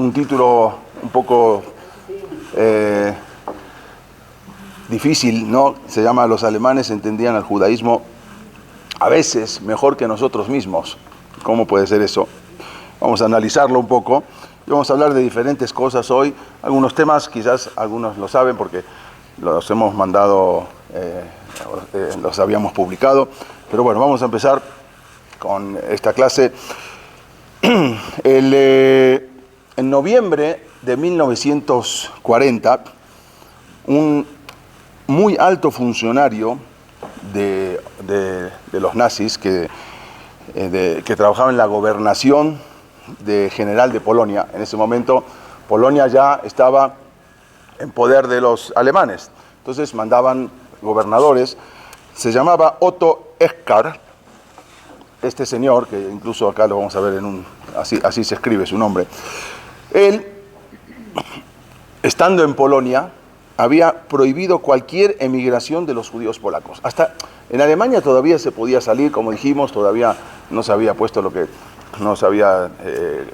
un título un poco difícil, ¿no? Se llama "Los alemanes entendían al judaísmo a veces mejor que nosotros mismos". ¿Cómo puede ser eso? Vamos a analizarlo un poco y vamos a hablar de diferentes cosas hoy. Algunos temas, quizás algunos lo saben porque los hemos mandado, los habíamos publicado. Pero bueno, vamos a empezar con esta clase. En noviembre de 1940, un muy alto funcionario de los nazis que trabajaba en la gobernación general de Polonia. En ese momento Polonia ya estaba en poder de los alemanes, entonces mandaban gobernadores. Se llamaba Otto Eschar, este señor, que incluso acá lo vamos a ver así se escribe su nombre. Él, estando en Polonia, había prohibido cualquier emigración de los judíos polacos. Hasta en Alemania todavía se podía salir, como dijimos, todavía no se había puesto no se había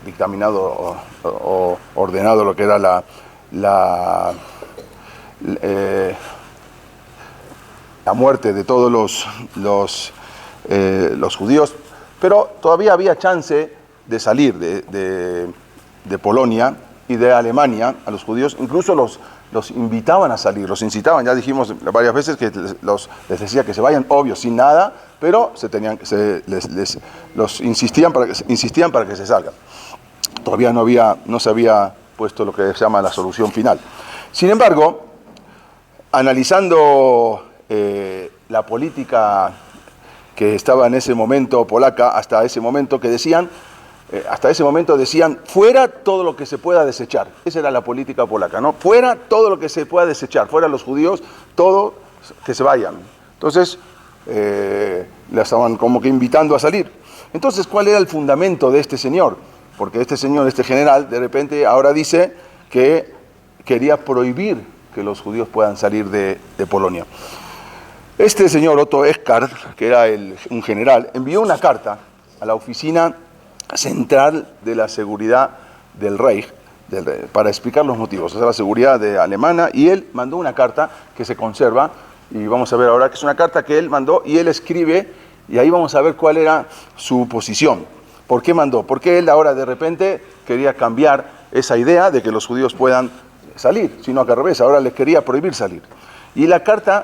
dictaminado o ordenado lo que era la muerte de todos los judíos, pero todavía había chance de salir de Polonia y de Alemania a los judíos. Incluso los invitaban a salir, los incitaban. Ya dijimos varias veces que les decía que se vayan, obvio, sin nada, pero los insistían para que se salgan. Todavía no se había puesto lo que se llama la solución final. Sin embargo, analizando la política que estaba en ese momento polaca, hasta ese momento decían, fuera todo lo que se pueda desechar. Esa era la política polaca, ¿no? Fuera todo lo que se pueda desechar, fuera los judíos, todo que se vayan. Entonces, le estaban como que invitando a salir. Entonces, ¿cuál era el fundamento de este señor? Porque este señor, este general, de repente ahora dice que quería prohibir que los judíos puedan salir de Polonia. Este señor Otto Eschar, que era un general, envió una carta a la oficina central de la seguridad del Reich para explicar los motivos, o sea, la seguridad alemana, y él mandó una carta que se conserva, y vamos a ver ahora que es una carta que él mandó y él escribe, y ahí vamos a ver cuál era su posición. ¿Por qué mandó? Porque él ahora de repente quería cambiar esa idea de que los judíos puedan salir, sino que al revés, ahora les quería prohibir salir. Y la carta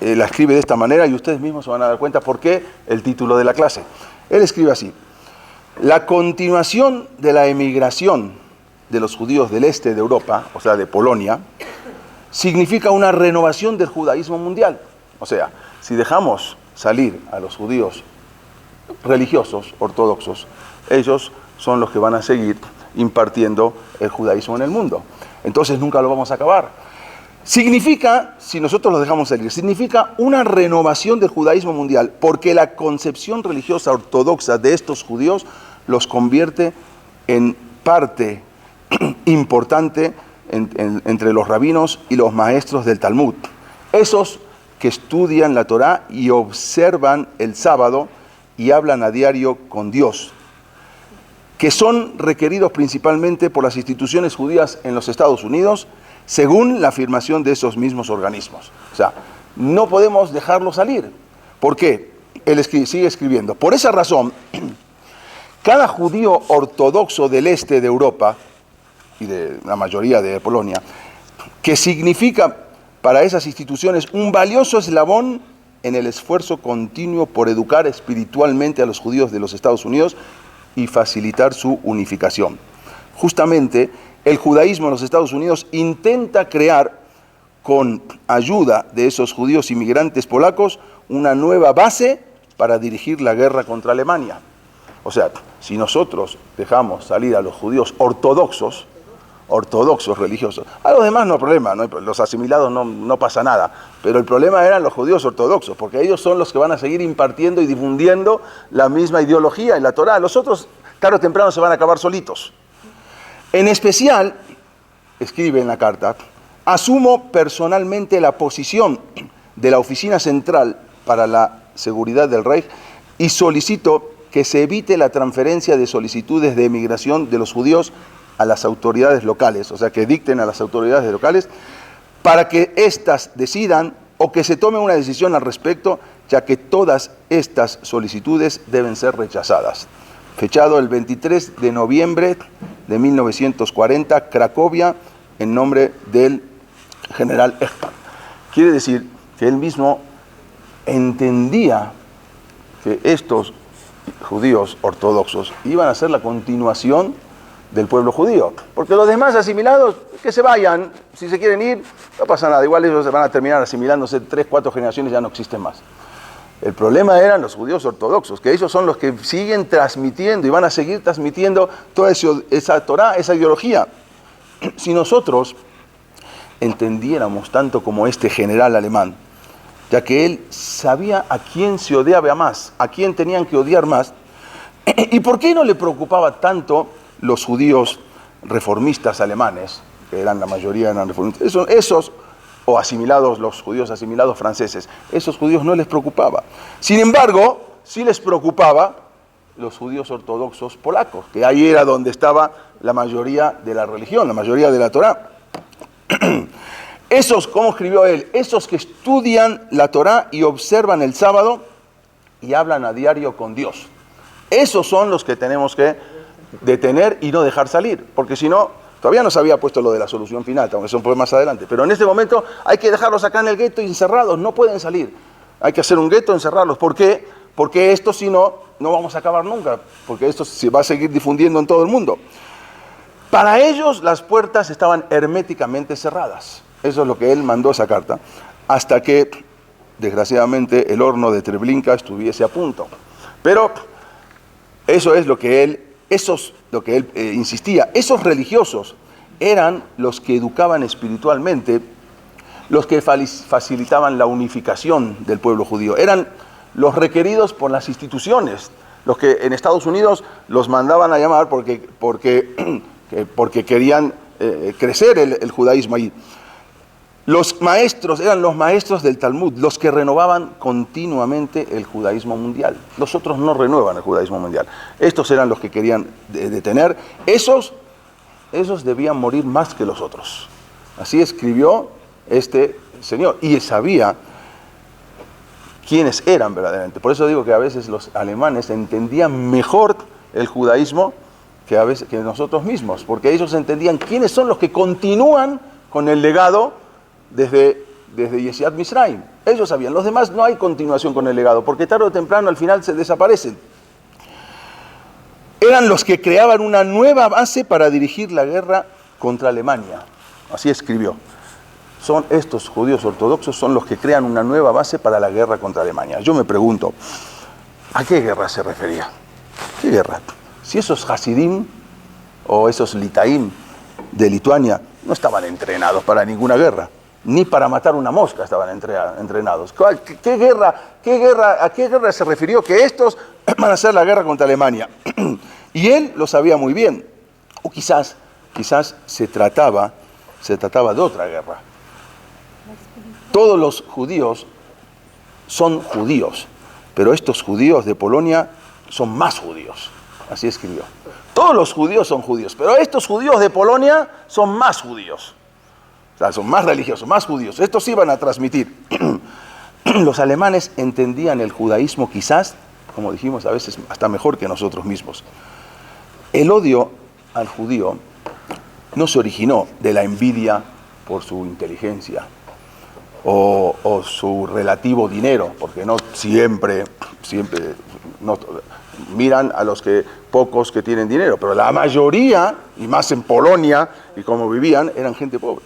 la escribe de esta manera, y ustedes mismos se van a dar cuenta por qué el título de la clase. Él escribe así: la continuación de la emigración de los judíos del este de Europa, o sea, de Polonia, significa una renovación del judaísmo mundial. O sea, si dejamos salir a los judíos religiosos, ortodoxos, ellos son los que van a seguir impartiendo el judaísmo en el mundo. Entonces nunca lo vamos a acabar. Significa, si nosotros los dejamos salir, significa una renovación del judaísmo mundial, porque la concepción religiosa ortodoxa de estos judíos los convierte en parte importante entre los rabinos y los maestros del Talmud. Esos que estudian la Torá y observan el sábado y hablan a diario con Dios, que son requeridos principalmente por las instituciones judías en los Estados Unidos, según la afirmación de esos mismos organismos. O sea, no podemos dejarlo salir. ¿Por qué? Él sigue escribiendo: por esa razón, cada judío ortodoxo del este de Europa y de la mayoría de Polonia, que significa para esas instituciones un valioso eslabón en el esfuerzo continuo por educar espiritualmente a los judíos de los Estados Unidos y facilitar su unificación. Justamente, el judaísmo en los Estados Unidos intenta crear, con ayuda de esos judíos inmigrantes polacos, una nueva base para dirigir la guerra contra Alemania. O sea, si nosotros dejamos salir a los judíos ortodoxos religiosos, a los demás no hay problema, los asimilados no pasa nada, pero el problema eran los judíos ortodoxos, porque ellos son los que van a seguir impartiendo y difundiendo la misma ideología en la Torá. Los otros, tarde o temprano, se van a acabar solitos. En especial, escribe en la carta, asumo personalmente la posición de la Oficina Central para la Seguridad del Reich y solicito que se evite la transferencia de solicitudes de emigración de los judíos a las autoridades locales, o sea, que dicten a las autoridades locales para que éstas decidan o que se tome una decisión al respecto, ya que todas estas solicitudes deben ser rechazadas. Fechado el 23 de noviembre de 1940, Cracovia, en nombre del general Eichmann. Quiere decir que él mismo entendía que estos judíos ortodoxos iban a ser la continuación del pueblo judío, porque los demás asimilados, que se vayan, si se quieren ir, no pasa nada, igual ellos se van a terminar asimilándose 3, 4 generaciones, ya no existen más. El problema eran los judíos ortodoxos, que ellos son los que siguen transmitiendo y van a seguir transmitiendo toda esa Torá, esa ideología. Si nosotros entendiéramos tanto como este general alemán, ya que él sabía a quién se odiaba más, a quién tenían que odiar más, y por qué no le preocupaba tanto los judíos reformistas alemanes, que eran la mayoría eran reformistas, esos o asimilados, los judíos asimilados franceses, esos judíos no les preocupaba. Sin embargo, sí les preocupaba los judíos ortodoxos polacos, que ahí era donde estaba la mayoría de la religión, la mayoría de la Torá. Esos, como escribió él, esos que estudian la Torá y observan el sábado y hablan a diario con Dios. Esos son los que tenemos que detener y no dejar salir, porque si no, todavía no se había puesto lo de la solución final, aunque eso fue más adelante, pero en este momento hay que dejarlos acá en el gueto encerrados, no pueden salir. Hay que hacer un gueto, encerrarlos. ¿Por qué? Porque esto, si no, no vamos a acabar nunca, porque esto se va a seguir difundiendo en todo el mundo. Para ellos las puertas estaban herméticamente cerradas. Eso es lo que él mandó esa carta, hasta que, desgraciadamente, el horno de Treblinka estuviese a punto. Pero eso es lo que él insistía. Esos religiosos eran los que educaban espiritualmente, los que facilitaban la unificación del pueblo judío. Eran los requeridos por las instituciones, los que en Estados Unidos los mandaban a llamar porque querían crecer el judaísmo ahí. Los maestros eran los maestros del Talmud, los que renovaban continuamente el judaísmo mundial. Los otros no renuevan el judaísmo mundial. Estos eran los que querían detener. Esos debían morir más que los otros. Así escribió este señor. Y sabía quiénes eran verdaderamente. Por eso digo que a veces los alemanes entendían mejor el judaísmo que nosotros mismos, porque ellos entendían quiénes son los que continúan con el legado desde Yetziat Mitzrayim. Ellos sabían, los demás no hay continuación con el legado, porque tarde o temprano al final se desaparecen. Eran los que creaban una nueva base para dirigir la guerra contra Alemania. Así escribió. Son estos judíos ortodoxos, son los que crean una nueva base para la guerra contra Alemania. Yo me pregunto, ¿a qué guerra se refería? ¿Qué guerra? Si esos Hasidim o esos Litaim de Lituania no estaban entrenados para ninguna guerra, ni para matar una mosca estaban entrenados. ¿A qué guerra se refirió? Que estos van a hacer la guerra contra Alemania. Y él lo sabía muy bien. O quizás se trataba de otra guerra. Todos los judíos son judíos, pero estos judíos de Polonia son más judíos. Así escribió. Todos los judíos son judíos, pero estos judíos de Polonia son más judíos. O sea, son más religiosos, más judíos. Estos sí van a transmitir. Los alemanes entendían el judaísmo quizás, como dijimos, a veces hasta mejor que nosotros mismos. El odio al judío no se originó de la envidia por su inteligencia o su relativo dinero, porque no siempre no, miran a los pocos que tienen dinero, pero la mayoría, y más en Polonia, y como vivían, eran gente pobre.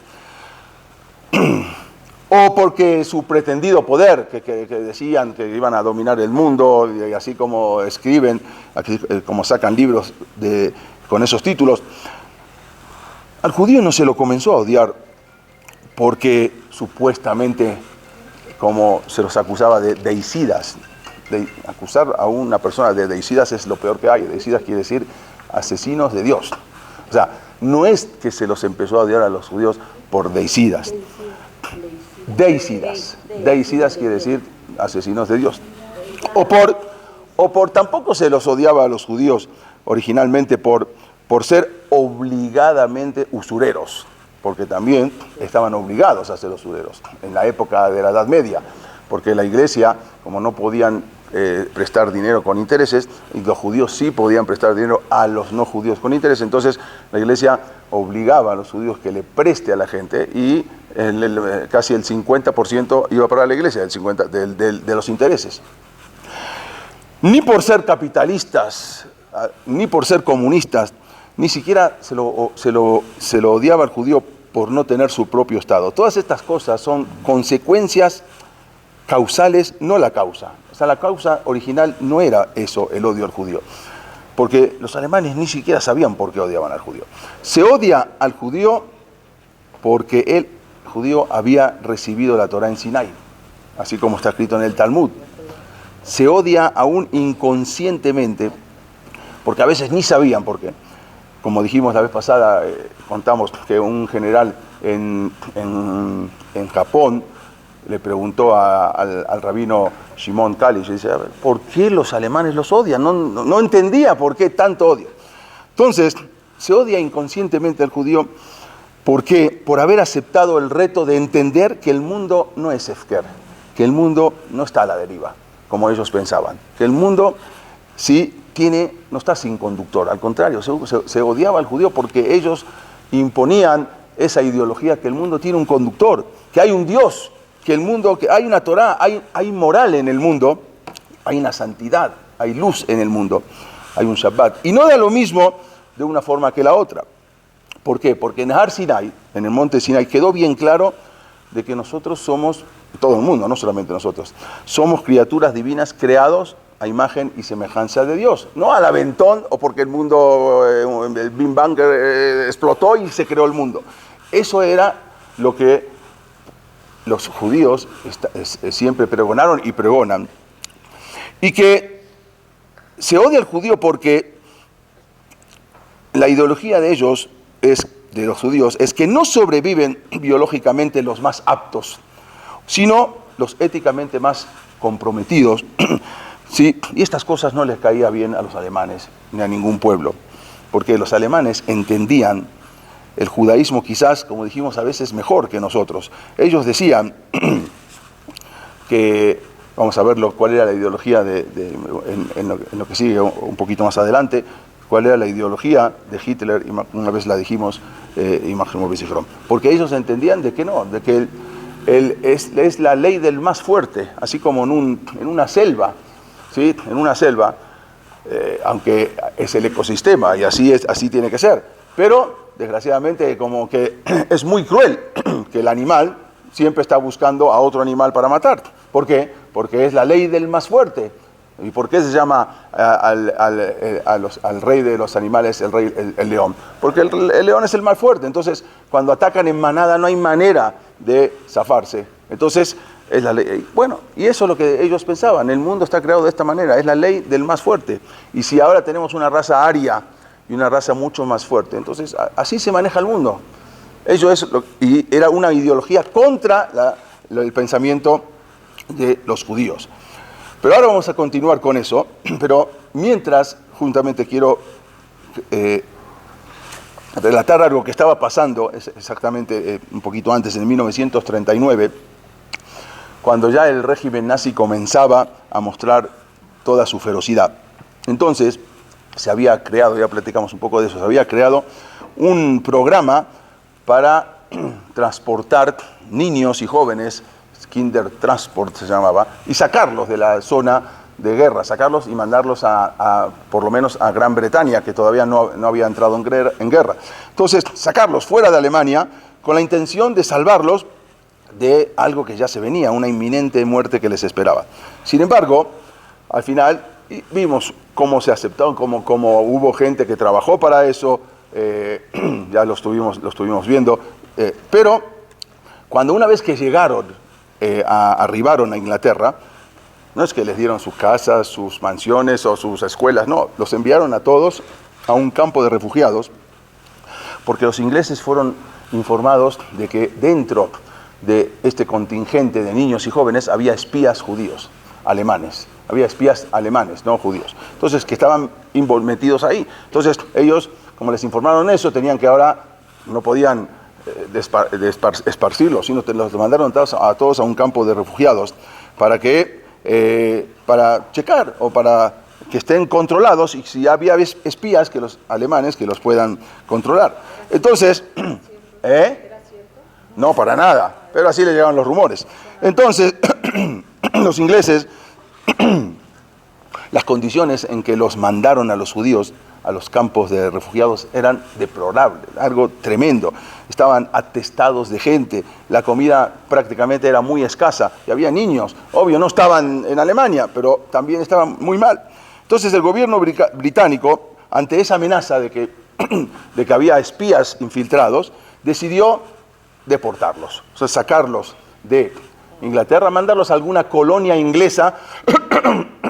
O porque su pretendido poder, que decían que iban a dominar el mundo, y así como escriben, como sacan libros con esos títulos, al judío no se lo comenzó a odiar porque supuestamente, como se los acusaba de deicidas. Acusar a una persona de deicidas es lo peor que hay. Deicidas quiere decir asesinos de Dios. O sea, no es que se los empezó a odiar a los judíos por deicidas. Deicidas quiere decir asesinos de Dios. O por tampoco se los odiaba a los judíos originalmente por por ser obligadamente usureros, porque también estaban obligados a ser usureros en la época de la Edad Media, porque la iglesia, como no podían prestar dinero con intereses, y los judíos sí podían prestar dinero a los no judíos con intereses, entonces la iglesia obligaba a los judíos que le preste a la gente y casi el 50% iba para la iglesia, de los intereses. Ni por ser capitalistas, ni por ser comunistas, ni siquiera se lo odiaba al judío por no tener su propio Estado. Todas estas cosas son consecuencias causales, no la causa. O sea, la causa original no era eso, el odio al judío. Porque los alemanes ni siquiera sabían por qué odiaban al judío. Se odia al judío porque el judío había recibido la Torá en Sinai, así como está escrito en el Talmud. Se odia aún inconscientemente, porque a veces ni sabían por qué. Como dijimos la vez pasada, contamos que un general en Japón le preguntó al rabino Shimon Kalish, y dice, ¿por qué los alemanes los odian? No entendía por qué tanto odio. Entonces, se odia inconscientemente al judío. ¿Por qué? Por haber aceptado el reto de entender que el mundo no es Hefker, que el mundo no está a la deriva, como ellos pensaban. Que el mundo sí no está sin conductor, al contrario, se odiaba al judío porque ellos imponían esa ideología que el mundo tiene un conductor, que hay un Dios, que hay una Torá, hay moral en el mundo, hay una santidad, hay luz en el mundo, hay un Shabbat. Y no da lo mismo de una forma que la otra. ¿Por qué? Porque en Har Sinai, en el monte Sinai, quedó bien claro de que nosotros somos, todo el mundo, no solamente nosotros, somos criaturas divinas creados a imagen y semejanza de Dios. No al aventón o porque el mundo, el Big Bang explotó y se creó el mundo. Eso era lo que los judíos siempre pregonaron y pregonan. Y que se odia al judío porque la ideología de ellos, de los judíos, es que no sobreviven biológicamente los más aptos, sino los éticamente más comprometidos. ¿Sí? Y estas cosas no les caía bien a los alemanes ni a ningún pueblo, porque los alemanes entendían el judaísmo quizás, como dijimos, a veces mejor que nosotros. Ellos decían que, vamos a ver cuál era la ideología en lo que sigue un poquito más adelante, cuál era la ideología de Hitler, y una vez la dijimos, y Máximo Bicicrom, porque ellos entendían de que no, de que es la ley del más fuerte, así como en una selva, ¿sí? En una selva, aunque es el ecosistema y así tiene que ser, pero desgraciadamente como que es muy cruel que el animal siempre está buscando a otro animal para matar. ¿Por qué? Porque es la ley del más fuerte. ¿Y por qué se llama al rey de los animales el león? Porque el león es el más fuerte. Entonces, cuando atacan en manada no hay manera de zafarse. Entonces, es la ley. Bueno, y eso es lo que ellos pensaban. El mundo está creado de esta manera. Es la ley del más fuerte. Y si ahora tenemos una raza aria y una raza mucho más fuerte, entonces así se maneja el mundo. Y era una ideología contra el pensamiento de los judíos. Pero ahora vamos a continuar con eso, pero mientras, juntamente quiero relatar algo que estaba pasando exactamente un poquito antes, en 1939, cuando ya el régimen nazi comenzaba a mostrar toda su ferocidad. Entonces, se había creado, ya platicamos un poco de eso, se había creado un programa para transportar niños y jóvenes, Kindertransport se llamaba, y sacarlos de la zona de guerra, sacarlos y mandarlos por lo menos a Gran Bretaña, que todavía no había entrado en guerra. Entonces, sacarlos fuera de Alemania con la intención de salvarlos de algo que ya se venía, una inminente muerte que les esperaba. Sin embargo, al final vimos cómo se aceptó, cómo hubo gente que trabajó para eso, ya lo estuvimos viendo, pero cuando una vez que arribaron a Inglaterra, no es que les dieron sus casas, sus mansiones o sus escuelas, no, los enviaron a todos a un campo de refugiados, porque los ingleses fueron informados de que dentro de este contingente de niños y jóvenes había espías judíos, alemanes, había espías alemanes, no judíos, entonces que estaban metidos ahí. Entonces ellos, como les informaron eso, tenían que ahora, no podían esparcirlos, sino los mandaron a todos a un campo de refugiados para checar o para que estén controlados, y si había espías, que los alemanes que los puedan controlar. Entonces, no, para nada, pero así le llegaban los rumores. Entonces, los ingleses, las condiciones en que los mandaron a los judíos a los campos de refugiados eran deplorables, algo tremendo. Estaban atestados de gente, la comida prácticamente era muy escasa, y había niños, obvio, no estaban en Alemania, pero también estaban muy mal. Entonces el gobierno británico, ante esa amenaza de que había espías infiltrados, decidió deportarlos, o sea, sacarlos de Inglaterra, mandarlos a alguna colonia inglesa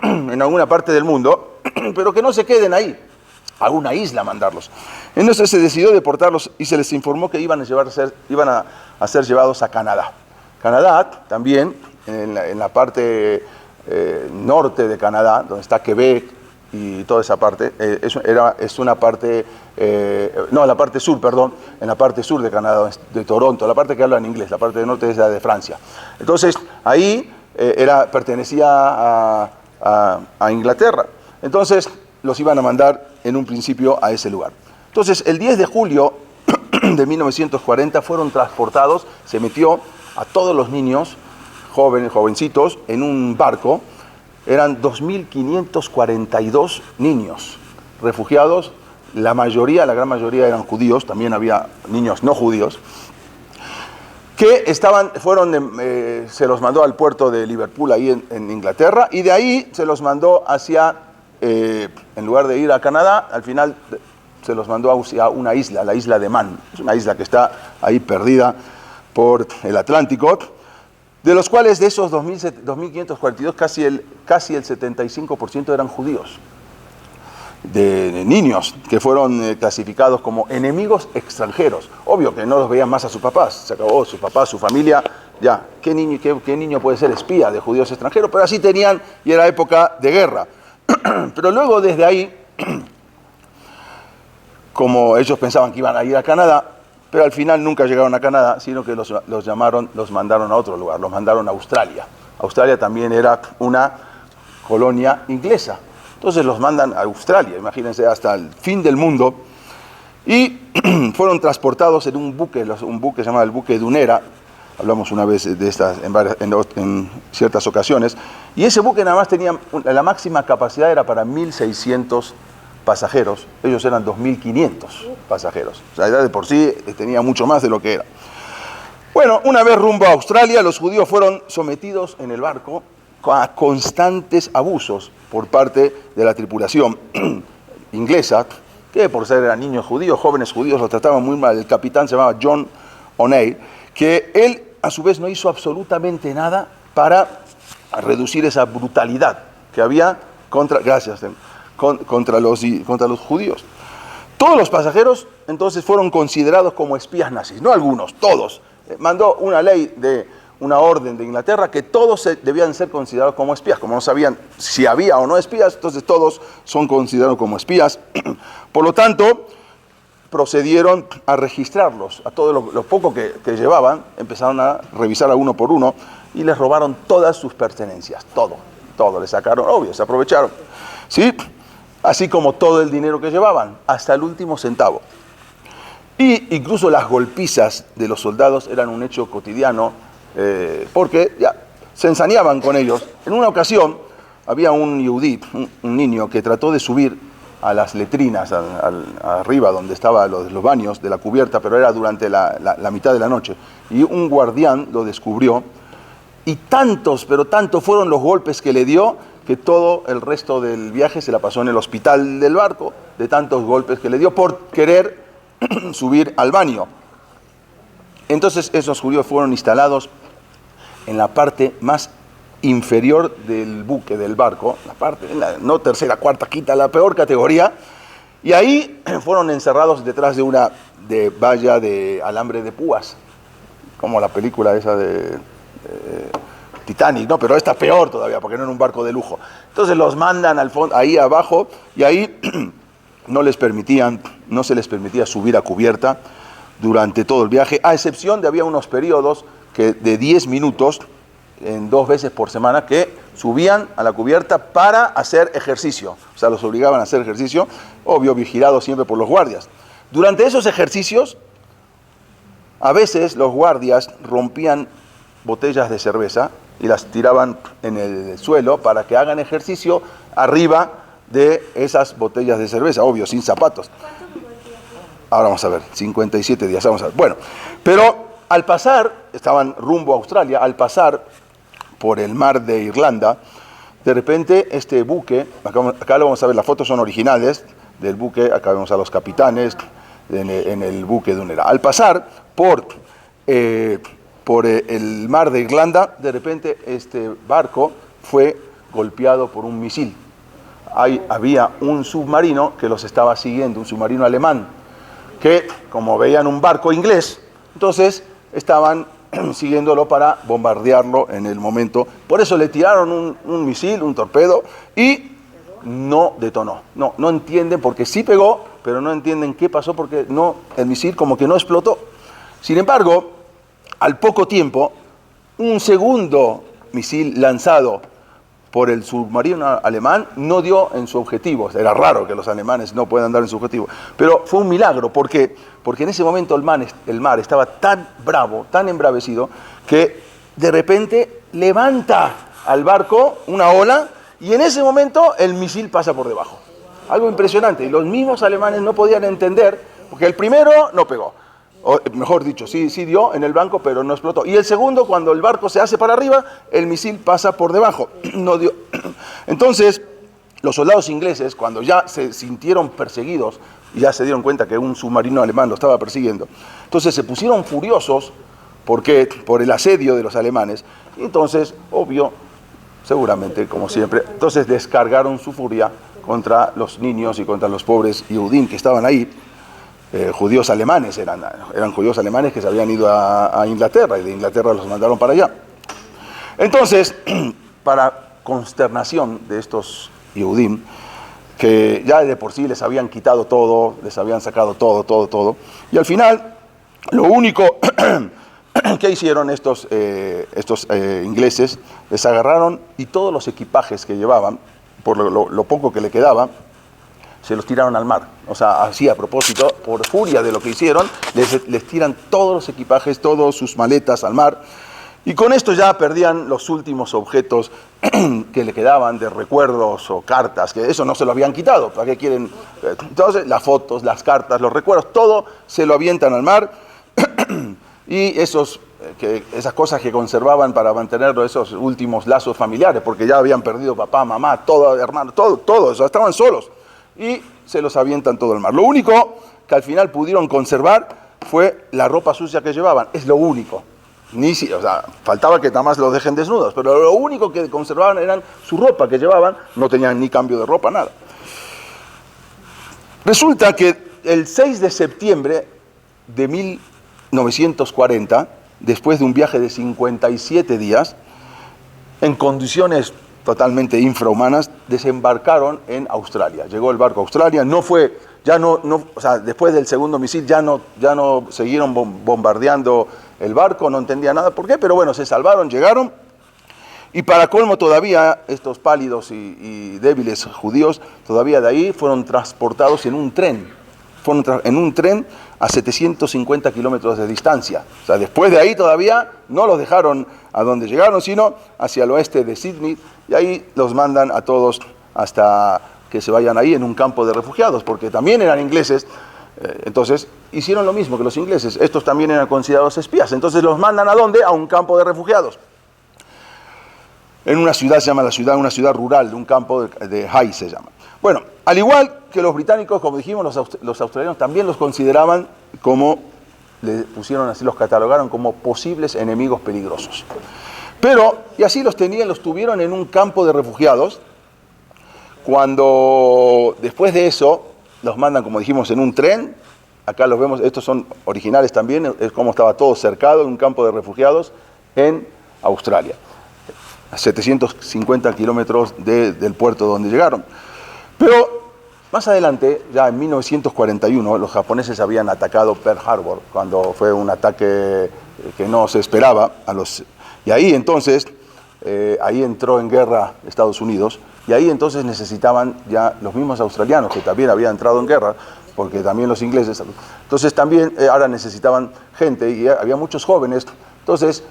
en alguna parte del mundo, pero que no se queden ahí, a una isla mandarlos. Entonces se decidió deportarlos y se les informó que iban a ser llevados a Canadá. Canadá también, en la parte norte de Canadá, donde está Quebec y toda esa parte, es una parte, no, la parte sur, perdón, en la parte sur de Canadá, de Toronto, la parte que habla en inglés, la parte del norte es la de Francia. Entonces, ahí pertenecía a Inglaterra. Entonces, los iban a mandar en un principio a ese lugar. Entonces, el 10 de julio de 1940 fueron transportados, se metió a todos los niños, jovencitos, en un barco. Eran 2.542 niños refugiados, la gran mayoría eran judíos, también había niños no judíos, que se los mandó al puerto de Liverpool, ahí en Inglaterra, y de ahí se los mandó hacia, en lugar de ir a Canadá, al final se los mandó hacia una isla, la isla de Man. Es una isla que está ahí perdida por el Atlántico, de los cuales de esos 2.542 casi el 75% eran judíos, de niños que fueron clasificados como enemigos extranjeros. Obvio que no los veían más a sus papás, se acabó su papá, su familia, ya, ¿qué niño puede ser espía de judíos extranjeros? Pero así tenían, y era época de guerra. Pero luego desde ahí, como ellos pensaban que iban a ir a Canadá, pero al final nunca llegaron a Canadá, sino que los mandaron a otro lugar, los mandaron a Australia. Australia también era una colonia inglesa. Entonces los mandan a Australia, imagínense, hasta el fin del mundo, y fueron transportados en un buque se llama el buque Dunera. Hablamos una vez de estas en ciertas ocasiones, y ese buque nada más tenía, la máxima capacidad era para 1.600 pasajeros, ellos eran 2.500 pasajeros, o sea, ya de por sí tenía mucho más de lo que era. Bueno, una vez rumbo a Australia, los judíos fueron sometidos en el barco a constantes abusos por parte de la tripulación inglesa, que por ser eran niños judíos, jóvenes judíos, los trataban muy mal. El capitán se llamaba John O'Neill, que él a su vez no hizo absolutamente nada para reducir esa brutalidad que había contra los judíos. Todos los pasajeros entonces fueron considerados como espías nazis, no algunos, todos. Mandó una ley una orden de Inglaterra que todos debían ser considerados como espías. Como no sabían si había o no espías, entonces todos son considerados como espías. Por lo tanto, procedieron a registrarlos, a todo lo poco que llevaban, empezaron a revisar a uno por uno y les robaron todas sus pertenencias, todo, le sacaron, obvio, se aprovecharon, ¿sí? Así como todo el dinero que llevaban, hasta el último centavo. Y incluso las golpizas de los soldados eran un hecho cotidiano, porque ya se ensañaban con ellos. En una ocasión había un yudí, un niño, que trató de subir a las letrinas, arriba donde estaban los baños de la cubierta, pero era durante la mitad de la noche, y un guardián lo descubrió, y pero tantos fueron los golpes que le dio, que todo el resto del viaje se la pasó en el hospital del barco, de tantos golpes que le dio por querer subir al baño. Entonces esos judíos fueron instalados en la parte más inferior del buque, del barco, no tercera, cuarta, quinta, la peor categoría, y ahí fueron encerrados detrás de una valla de alambre de púas, como la película esa de Titanic, ¿no? Pero esta peor todavía, porque no era un barco de lujo. Entonces los mandan al fondo, ahí abajo, y ahí no les permitían no se les permitía subir a cubierta durante todo el viaje, a excepción de había unos periodos de 10 minutos, en 2 veces por semana, que subían a la cubierta para hacer ejercicio. O sea, los obligaban a hacer ejercicio, obvio, vigilados siempre por los guardias. Durante esos ejercicios, a veces los guardias rompían botellas de cerveza y las tiraban en el suelo para que hagan ejercicio arriba de esas botellas de cerveza, obvio, sin zapatos. Ahora vamos a ver, 57 días, vamos a ver. Bueno, pero al pasar, estaban rumbo a Australia, al pasar por el mar de Irlanda, de repente este buque, acá lo vamos a ver, las fotos son originales del buque, acá vemos a los capitanes en el buque de Dunera. Al pasar por el mar de Irlanda, de repente este barco fue golpeado por un misil. Ahí había un submarino que los estaba siguiendo, un submarino alemán, que como veían un barco inglés, entonces estaban siguiéndolo para bombardearlo en el momento. Por eso le tiraron un misil, un torpedo, y no detonó. No entienden, porque sí pegó, pero no entienden qué pasó, porque el misil como que no explotó. Sin embargo, al poco tiempo, un segundo misil lanzado por el submarino alemán no dio en su objetivo. Era raro que los alemanes no puedan dar en su objetivo. Pero fue un milagro. ¿Por qué? Porque en ese momento el mar estaba tan bravo, tan embravecido, que de repente levanta al barco una ola y en ese momento el misil pasa por debajo. Algo impresionante. Y los mismos alemanes no podían entender, porque el primero no pegó. O, mejor dicho, sí dio en el blanco, pero no explotó. Y el segundo, cuando el barco se hace para arriba, el misil pasa por debajo. No dio. Entonces, los soldados ingleses, cuando ya se sintieron perseguidos, y ya se dieron cuenta que un submarino alemán lo estaba persiguiendo, entonces se pusieron furiosos por el asedio de los alemanes. Y entonces, obvio, seguramente, como siempre, entonces descargaron su furia contra los niños y contra los pobres Yehudim que estaban ahí. Judíos alemanes, eran judíos alemanes que se habían ido a Inglaterra y de Inglaterra los mandaron para allá. Entonces, para consternación de estos Yehudim, que ya de por sí les habían quitado todo, les habían sacado todo, y al final, lo único que hicieron estos ingleses, les agarraron y todos los equipajes que llevaban, por lo poco que le quedaba, se los tiraron al mar. O sea, así a propósito, por furia de lo que hicieron, les tiran todos los equipajes, todas sus maletas al mar. Y con esto ya perdían los últimos objetos que le quedaban de recuerdos o cartas, que eso no se lo habían quitado. ¿Para qué quieren? Entonces, las fotos, las cartas, los recuerdos, todo se lo avientan al mar. Y esas cosas que conservaban para mantener esos últimos lazos familiares, porque ya habían perdido papá, mamá, todo, hermano, todo, o sea, estaban solos. Y se los avientan todo al mar. Lo único que al final pudieron conservar fue la ropa sucia que llevaban. Es lo único. O sea, faltaba que nada más los dejen desnudos, pero lo único que conservaban eran su ropa que llevaban. No tenían ni cambio de ropa, nada. Resulta que el 6 de septiembre de 1940, después de un viaje de 57 días, en condiciones totalmente infrahumanas, desembarcaron en Australia. Llegó el barco a Australia, o sea, después del segundo misil ya no siguieron bombardeando el barco, no entendía nada por qué, pero bueno, se salvaron, llegaron, y para colmo todavía estos pálidos y débiles judíos, todavía de ahí fueron transportados en un tren, a 750 kilómetros de distancia. O sea, después de ahí todavía no los dejaron a donde llegaron, sino hacia el oeste de Sydney, y ahí los mandan a todos hasta que se vayan ahí en un campo de refugiados, porque también eran ingleses. Entonces hicieron lo mismo que los ingleses, estos también eran considerados espías, entonces los mandan ¿a dónde? A un campo de refugiados. En una ciudad, se llama una ciudad rural, de un campo de Hay se llama. Bueno, al igual que los británicos, como dijimos, los australianos también los consideraban le pusieron así, los catalogaron como posibles enemigos peligrosos. Pero, y así los tuvieron en un campo de refugiados, cuando después de eso los mandan, como dijimos, en un tren. Acá los vemos, estos son originales también, es como estaba todo cercado en un campo de refugiados en Australia, a 750 kilómetros del puerto donde llegaron. Pero Más adelante, ya en 1941, los japoneses habían atacado Pearl Harbor, cuando fue un ataque que no se esperaba. Y ahí entonces, ahí entró en guerra Estados Unidos, y ahí entonces necesitaban ya los mismos australianos, que también habían entrado en guerra, porque también los ingleses, entonces también ahora necesitaban gente, y había muchos jóvenes, entonces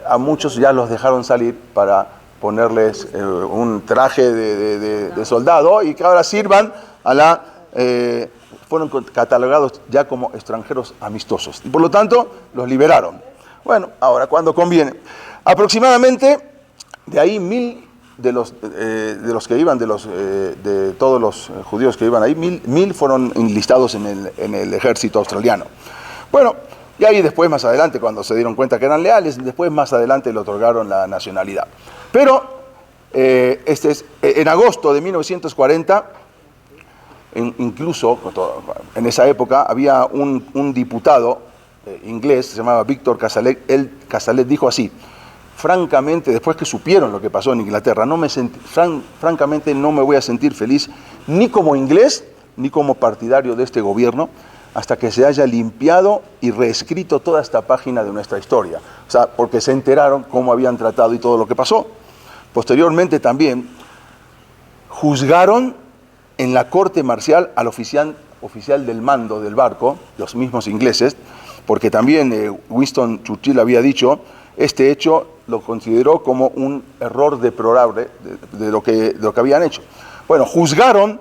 a muchos ya los dejaron salir para ponerles un traje de soldado y que ahora sirvan a la... fueron catalogados ya como extranjeros amistosos y por lo tanto los liberaron. Bueno, ahora cuando conviene. Aproximadamente de ahí 1000 de los que iban, de todos los judíos que iban ahí, 1000 fueron enlistados en el ejército australiano. Bueno, y ahí después, más adelante, cuando se dieron cuenta que eran leales, después más adelante le otorgaron la nacionalidad. Pero en agosto de 1940, incluso en esa época, había un diputado inglés, se llamaba Víctor Cazalet, dijo así: francamente, después que supieron lo que pasó en Inglaterra, francamente no me voy a sentir feliz ni como inglés ni como partidario de este gobierno hasta que se haya limpiado y reescrito toda esta página de nuestra historia. O sea, porque se enteraron cómo habían tratado y todo lo que pasó. Posteriormente también juzgaron en la corte marcial al oficial del mando del barco, los mismos ingleses, porque también Winston Churchill había dicho, este hecho lo consideró como un error deplorable de lo que habían hecho. Bueno, juzgaron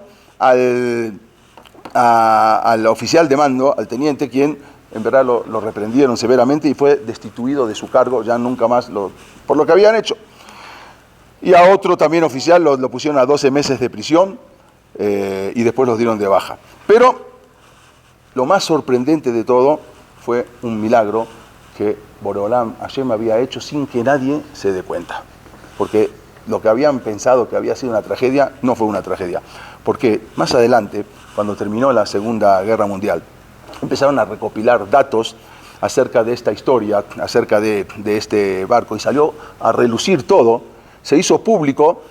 al oficial de mando, al teniente, quien en verdad lo reprendieron severamente y fue destituido de su cargo, ya nunca más por lo que habían hecho. Y a otro también oficial lo pusieron a 12 meses de prisión y después los dieron de baja. Pero lo más sorprendente de todo fue un milagro que Boreolam Hashem había hecho sin que nadie se dé cuenta. Porque lo que habían pensado que había sido una tragedia, no fue una tragedia. Porque más adelante, cuando terminó la Segunda Guerra Mundial, empezaron a recopilar datos acerca de esta historia, acerca de este barco, y salió a relucir todo, se hizo público,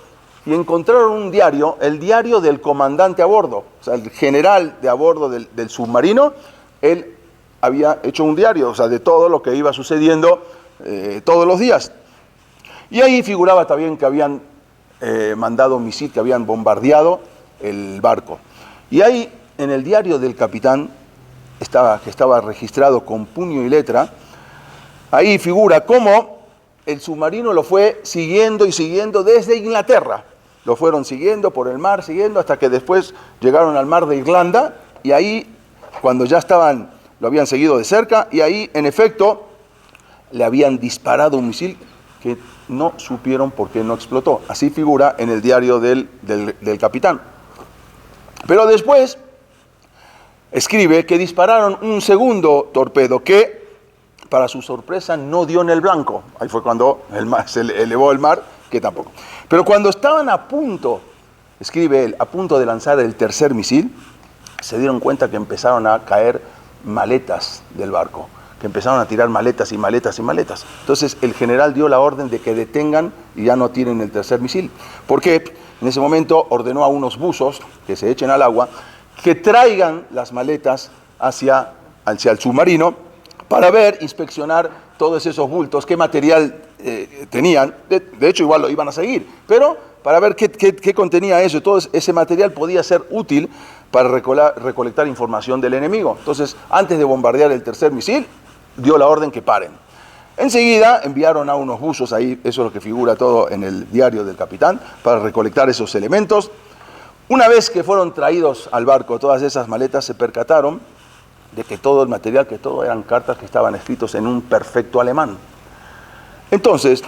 y encontraron un diario, el diario del comandante a bordo, o sea, el general de a bordo del submarino. Él había hecho un diario, o sea, de todo lo que iba sucediendo todos los días. Y ahí figuraba también que habían mandado un misil, que habían bombardeado el barco. Y ahí, en el diario del capitán, que estaba registrado con puño y letra, ahí figura cómo el submarino lo fue siguiendo y siguiendo desde Inglaterra. Lo fueron siguiendo por el mar, siguiendo, hasta que después llegaron al mar de Irlanda, y ahí, cuando ya lo habían seguido de cerca, y ahí, en efecto, le habían disparado un misil que no supieron por qué no explotó. Así figura en el diario del capitán. Pero después escribe que dispararon un segundo torpedo que, para su sorpresa, no dio en el blanco. Ahí fue cuando se elevó el mar, que tampoco. Pero cuando estaban a punto, escribe él, a punto de lanzar el tercer misil, se dieron cuenta que empezaron a caer maletas del barco, que empezaron a tirar maletas y maletas y maletas. Entonces el general dio la orden de que detengan y ya no tiren el tercer misil. Porque en ese momento ordenó a unos buzos que se echen al agua, que traigan las maletas hacia el submarino para inspeccionar todos esos bultos, qué material tenían. De hecho, igual lo iban a seguir, pero para ver qué contenía eso. Todo ese material podía ser útil para recolectar información del enemigo. Entonces, antes de bombardear el tercer misil, dio la orden que paren. Enseguida enviaron a unos buzos, ahí eso es lo que figura todo en el diario del capitán, para recolectar esos elementos. Una vez que fueron traídos al barco todas esas maletas, se percataron de que todo el material, que todo eran cartas que estaban escritos en un perfecto alemán. Entonces,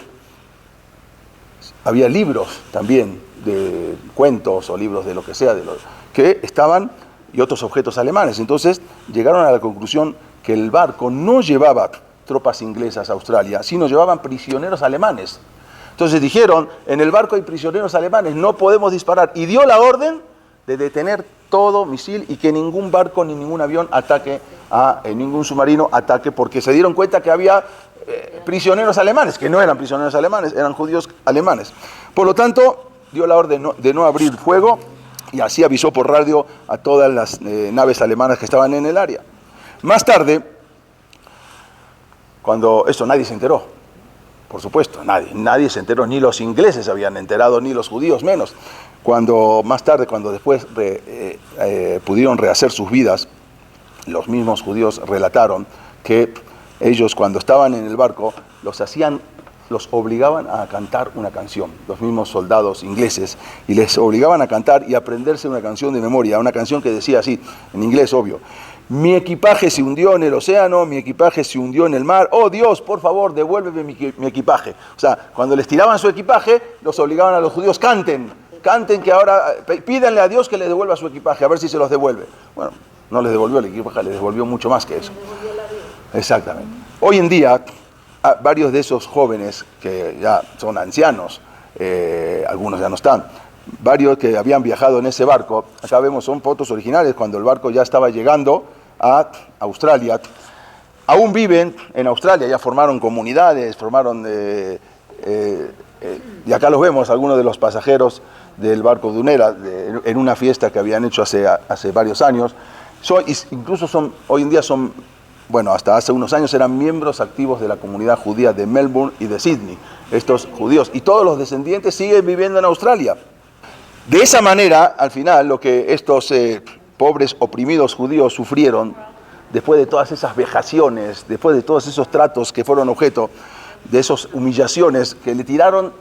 había libros también de cuentos o libros de lo que sea, que estaban, y otros objetos alemanes. Entonces, llegaron a la conclusión que el barco no llevaba tropas inglesas a Australia, sino llevaban prisioneros alemanes. Entonces dijeron, en el barco hay prisioneros alemanes, no podemos disparar. Y dio la orden de detener todo misil y que ningún barco ni ningún avión ataque, ningún submarino ataque, porque se dieron cuenta que había prisioneros alemanes, que no eran prisioneros alemanes, eran judíos alemanes. Por lo tanto, dio la orden de no abrir fuego y así avisó por radio a todas las naves alemanas que estaban en el área. Más tarde, cuando esto nadie se enteró, por supuesto, nadie se enteró, ni los ingleses se habían enterado, ni los judíos menos. Más tarde, cuando después pudieron rehacer sus vidas, los mismos judíos relataron que ellos cuando estaban en el barco los obligaban a cantar una canción, los mismos soldados ingleses, y les obligaban a cantar y aprenderse una canción de memoria, una canción que decía así, en inglés obvio: mi equipaje se hundió en el océano, mi equipaje se hundió en el mar, oh Dios, por favor, devuélveme mi equipaje. O sea, cuando les tiraban su equipaje, los obligaban a los judíos: canten que ahora, pídanle a Dios que les devuelva su equipaje, a ver si se los devuelve. Bueno, no les devolvió el equipaje, les devolvió mucho más que eso. Exactamente. Hoy en día, varios de esos jóvenes que ya son ancianos, algunos ya no están, varios que habían viajado en ese barco, acá vemos, son fotos originales cuando el barco ya estaba llegando a Australia, aún viven en Australia, ya formaron comunidades, y acá los vemos, algunos de los pasajeros del barco Dunera, en una fiesta que habían hecho hace varios años, hoy en día son, bueno, hasta hace unos años eran miembros activos de la comunidad judía de Melbourne y de Sydney, estos judíos, y todos los descendientes siguen viviendo en Australia. De esa manera, al final, lo que estos pobres oprimidos judíos sufrieron, después de todas esas vejaciones, después de todos esos tratos que fueron objeto de esas humillaciones, que le tiraron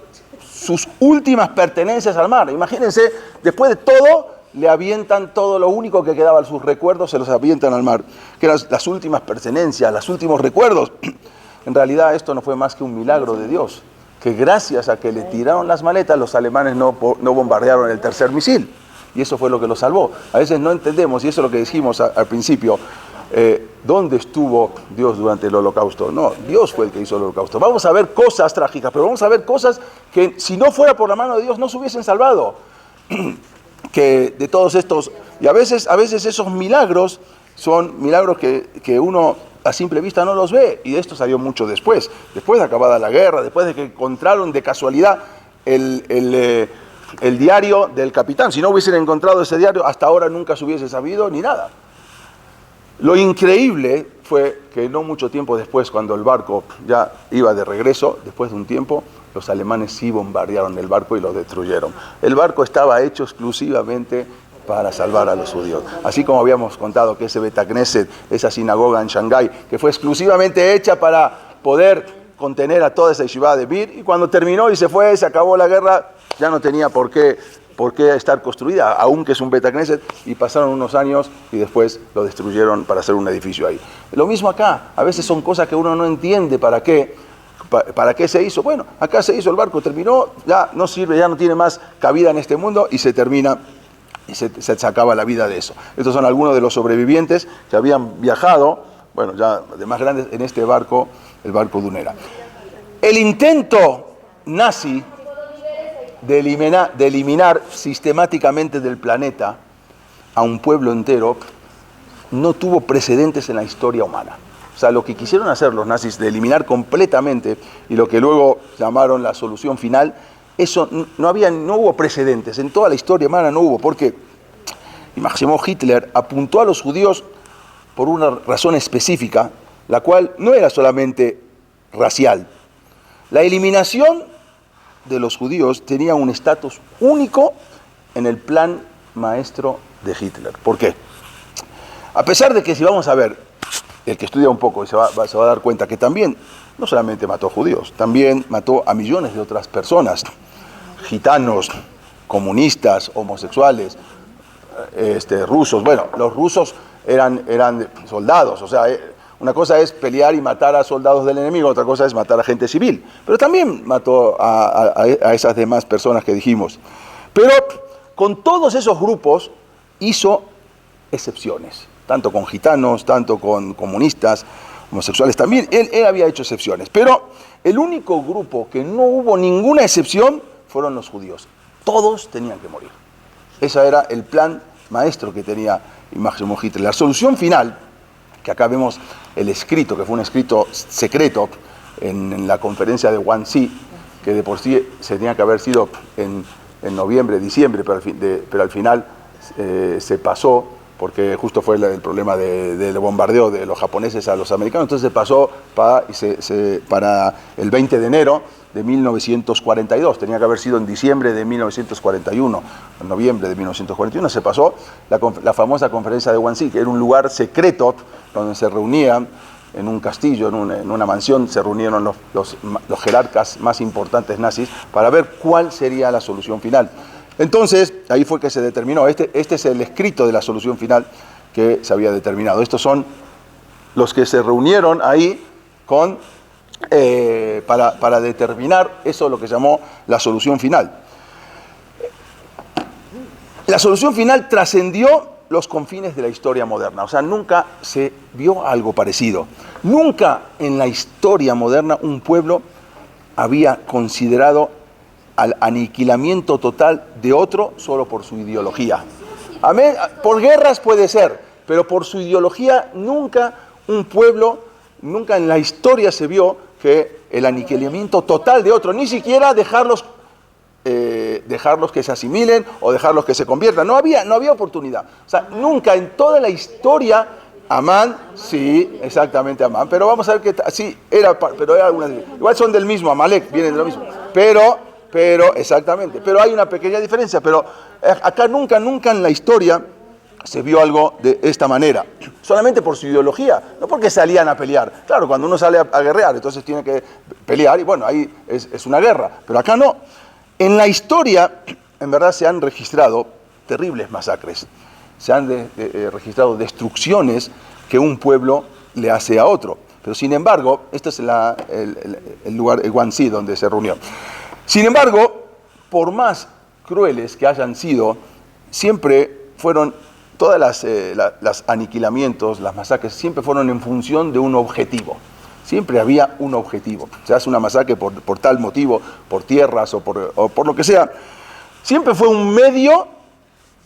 sus últimas pertenencias al mar. Imagínense, después de todo, le avientan todo lo único que quedaba, sus recuerdos se los avientan al mar, que eran las últimas pertenencias, los últimos recuerdos. En realidad esto no fue más que un milagro de Dios, que gracias a que le tiraron las maletas, los alemanes no bombardearon el tercer misil, y eso fue lo que los salvó. A veces no entendemos, y eso es lo que dijimos al principio, ¿dónde estuvo Dios durante el holocausto? No, Dios fue el que hizo el holocausto. Vamos a ver cosas trágicas, pero vamos a ver cosas que si no fuera por la mano de Dios no se hubiesen salvado. Que de todos estos, y a veces esos milagros son milagros que uno a simple vista no los ve, y esto salió mucho después de acabada la guerra, después de que encontraron de casualidad el diario del capitán. Si no hubiesen encontrado ese diario, hasta ahora nunca se hubiese sabido ni nada. Lo increíble fue que no mucho tiempo después, cuando el barco ya iba de regreso, después de un tiempo, los alemanes sí bombardearon el barco y lo destruyeron. El barco estaba hecho exclusivamente para salvar a los judíos. Así como habíamos contado que ese Bet Knesset, esa sinagoga en Shanghái, que fue exclusivamente hecha para poder contener a toda esa yeshiva de Bir, y cuando terminó y se acabó la guerra, ya no tenía por qué estar construida, aunque es un Bet Knesset, y pasaron unos años y después lo destruyeron para hacer un edificio ahí. Lo mismo acá, a veces son cosas que uno no entiende para qué se hizo. Bueno, acá se hizo, el barco terminó, ya no sirve, ya no tiene más cabida en este mundo, y se termina, y se acaba la vida de eso. Estos son algunos de los sobrevivientes que habían viajado, bueno, ya de más grandes, en este barco, el barco Dunera. El intento nazi de eliminar sistemáticamente del planeta a un pueblo entero no tuvo precedentes en la historia humana. O sea, lo que quisieron hacer los nazis de eliminar completamente, y lo que luego llamaron la solución final, eso no hubo precedentes, en toda la historia humana no hubo, porque Máximo Hitler apuntó a los judíos por una razón específica, la cual no era solamente racial. La eliminación de los judíos tenía un estatus único en el plan maestro de Hitler. ¿Por qué? A pesar de que, si vamos a ver, el que estudia un poco se va a dar cuenta que también no solamente mató judíos, también mató a millones de otras personas, gitanos, comunistas, homosexuales, rusos. Bueno, los rusos eran soldados, o sea, una cosa es pelear y matar a soldados del enemigo, otra cosa es matar a gente civil, pero también mató a esas demás personas que dijimos. Pero con todos esos grupos hizo excepciones, tanto con gitanos, tanto con comunistas, homosexuales también, él había hecho excepciones, pero el único grupo que no hubo ninguna excepción fueron los judíos. Todos tenían que morir. Ese era el plan maestro que tenía Máximo Hitler. La solución final, que acá vemos el escrito, que fue un escrito secreto en la conferencia de Wannsee, que de por sí se tenía que haber sido en noviembre, diciembre, pero al final se pasó, porque justo fue el problema del bombardeo de los japoneses a los americanos, entonces se pasó para el 20 de enero de 1942, tenía que haber sido en diciembre de 1941, en noviembre de 1941, se pasó la famosa conferencia de Wannsee, que era un lugar secreto donde se reunían en un castillo, en una mansión, se reunieron los jerarcas más importantes nazis para ver cuál sería la solución final. Entonces, ahí fue que se determinó, este es el escrito de la solución final que se había determinado. Estos son los que se reunieron ahí para determinar eso, lo que llamó la solución final. La solución final trascendió los confines de la historia moderna, o sea, nunca se vio algo parecido. Nunca en la historia moderna un pueblo había considerado al aniquilamiento total de otro solo por su ideología. Amén. Por guerras puede ser, pero por su ideología nunca un pueblo, nunca en la historia se vio que el aniquilamiento total de otro, ni siquiera dejarlos que se asimilen o dejarlos que se conviertan. No había oportunidad. O sea, nunca en toda la historia, Amán, sí, exactamente Amán, pero vamos a ver que sí, pero era una, igual son del mismo, Amalek, vienen de lo mismo, pero exactamente, pero hay una pequeña diferencia, pero acá nunca en la historia se vio algo de esta manera, solamente por su ideología, no porque salían a pelear. Claro, cuando uno sale a guerrear, entonces tiene que pelear y bueno, ahí es una guerra, pero acá no. En la historia, en verdad, se han registrado terribles masacres, se han registrado destrucciones que un pueblo le hace a otro, pero sin embargo, este es el lugar, el Wannsee, donde se reunió. Sin embargo, por más crueles que hayan sido, siempre fueron, todas las aniquilamientos, las masacres, siempre fueron en función de un objetivo. Siempre había un objetivo. Se hace una masacre por tal motivo, por tierras o por lo que sea. Siempre fue un medio,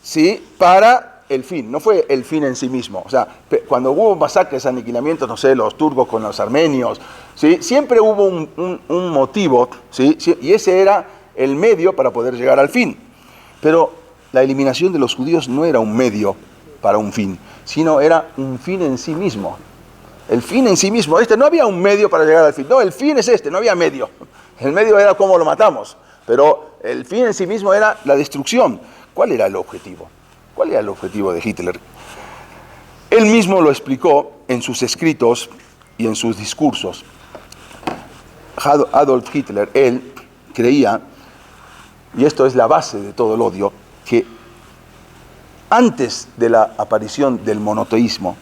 ¿sí?, para el fin. No fue el fin en sí mismo. O sea, cuando hubo masacres, aniquilamientos, no sé, los turcos con los armenios, ¿sí?, siempre hubo un motivo, ¿sí?, y ese era el medio para poder llegar al fin. Pero la eliminación de los judíos no era un medio para un fin, sino era un fin en sí mismo. El fin en sí mismo, no había un medio para llegar al fin, no, el fin es no había medio. El medio era cómo lo matamos, pero el fin en sí mismo era la destrucción. ¿Cuál era el objetivo? ¿Cuál era el objetivo de Hitler? Él mismo lo explicó en sus escritos y en sus discursos. Adolf Hitler, él creía, y esto es la base de todo el odio, que antes de la aparición del monoteísmo,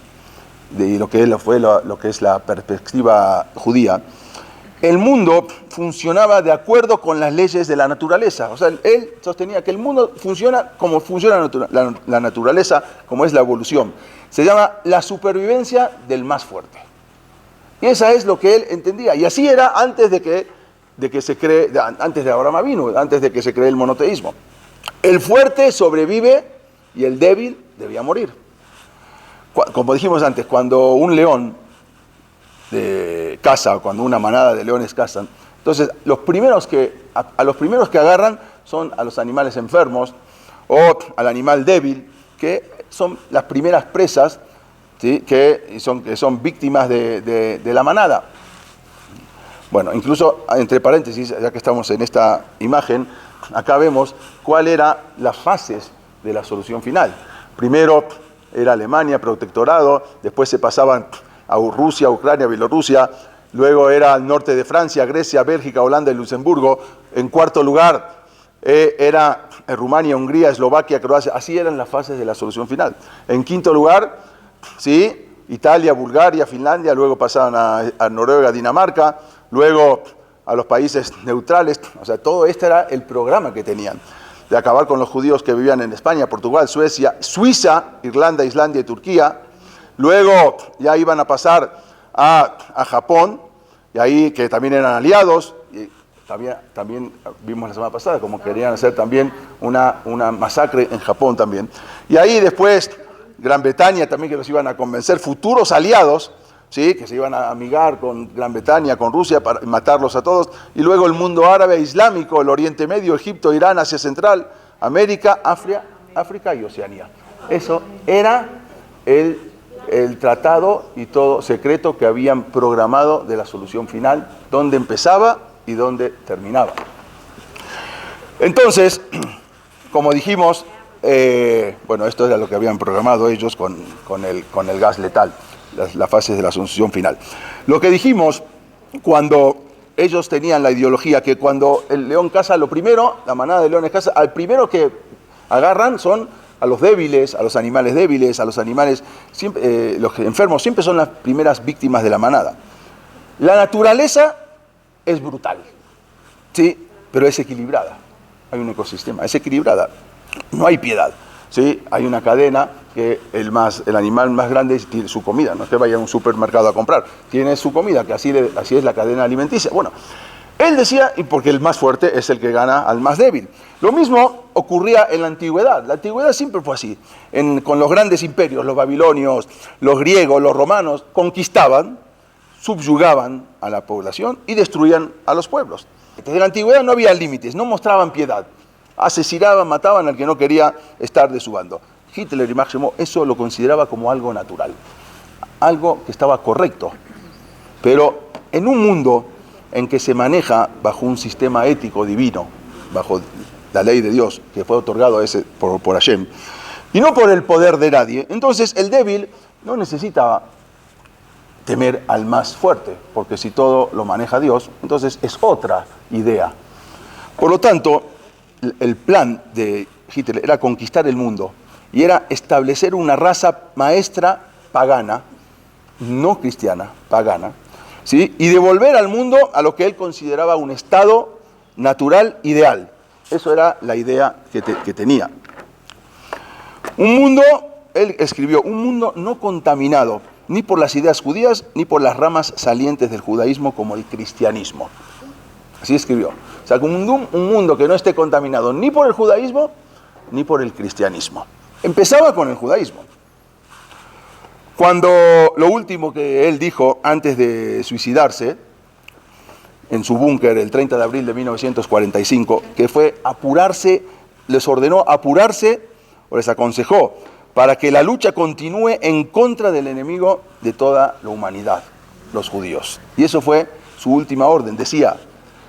de lo que es la perspectiva judía, el mundo funcionaba de acuerdo con las leyes de la naturaleza. O sea, él sostenía que el mundo funciona como funciona la naturaleza, como es la evolución. Se llama la supervivencia del más fuerte. Y esa es lo que él entendía. Y así era antes antes de Abraham Avinu, antes de que se cree el monoteísmo. El fuerte sobrevive y el débil debía morir. Como dijimos antes, cuando un león caza, o cuando una manada de leones cazan, entonces a los primeros que agarran son a los animales enfermos o al animal débil, que son las primeras presas, ¿sí?, que son víctimas de la manada. Bueno, incluso entre paréntesis, ya que estamos en esta imagen, acá vemos cuáles eran las fases de la solución final. Primero era Alemania, protectorado, después se pasaban a Rusia, Ucrania, Bielorrusia, luego era el norte de Francia, Grecia, Bélgica, Holanda y Luxemburgo. En cuarto lugar era Rumania, Hungría, Eslovaquia, Croacia. Así eran las fases de la solución final. En quinto lugar, ¿sí?, Italia, Bulgaria, Finlandia, luego pasaban a Noruega, Dinamarca, luego a los países neutrales. O sea, todo este era el programa que tenían, de acabar con los judíos que vivían en España, Portugal, Suecia, Suiza, Irlanda, Islandia y Turquía. Luego ya iban a pasar a Japón, y ahí que también eran aliados, y también vimos la semana pasada como querían hacer también una masacre en Japón también. Y ahí después Gran Bretaña también, que los iban a convencer, futuros aliados, ¿sí?, que se iban a amigar con Gran Bretaña, con Rusia, para matarlos a todos. Y luego el mundo árabe, islámico, el Oriente Medio, Egipto, Irán, Asia Central, América, África y Oceanía. Eso era el tratado y todo secreto que habían programado de la solución final, dónde empezaba y dónde terminaba. Entonces, como dijimos, bueno, esto era lo que habían programado ellos con el gas letal, las fases de la solución final. Lo que dijimos cuando ellos tenían la ideología que cuando el león caza, lo primero, la manada de leones caza, al primero que agarran son a los débiles, a los animales débiles, a los animales, los enfermos, siempre son las primeras víctimas de la manada. La naturaleza es brutal, ¿sí? Pero es equilibrada. Hay un ecosistema, es equilibrada. No hay piedad, ¿sí? Hay una cadena que el animal más grande tiene su comida, no es que vaya a un supermercado a comprar, tiene su comida, que así es la cadena alimenticia. Bueno, él decía, y porque el más fuerte es el que gana al más débil. Lo mismo ocurría en la antigüedad. La antigüedad siempre fue así. Con los grandes imperios, los babilonios, los griegos, los romanos, conquistaban, subyugaban a la población y destruían a los pueblos. Desde la antigüedad no había límites, no mostraban piedad. Asesinaban, mataban al que no quería estar de su bando. Hitler y Máximo eso lo consideraba como algo natural, algo que estaba correcto. Pero en un mundo en que se maneja bajo un sistema ético divino, bajo la ley de Dios, que fue otorgado por Hashem, y no por el poder de nadie, entonces el débil no necesita temer al más fuerte, porque si todo lo maneja Dios, entonces es otra idea. Por lo tanto, el plan de Hitler era conquistar el mundo, y era establecer una raza maestra pagana, no cristiana, pagana, ¿sí? Y devolver al mundo a lo que él consideraba un estado natural ideal. Eso era la idea que tenía. Un mundo, él escribió, un mundo no contaminado ni por las ideas judías ni por las ramas salientes del judaísmo como el cristianismo. Así escribió. O sea, un mundo que no esté contaminado ni por el judaísmo ni por el cristianismo. Empezaba con el judaísmo. Cuando lo último que él dijo antes de suicidarse, en su búnker el 30 de abril de 1945, que fue apurarse, les ordenó apurarse, o les aconsejó, para que la lucha continúe en contra del enemigo de toda la humanidad, los judíos. Y eso fue su última orden. Decía,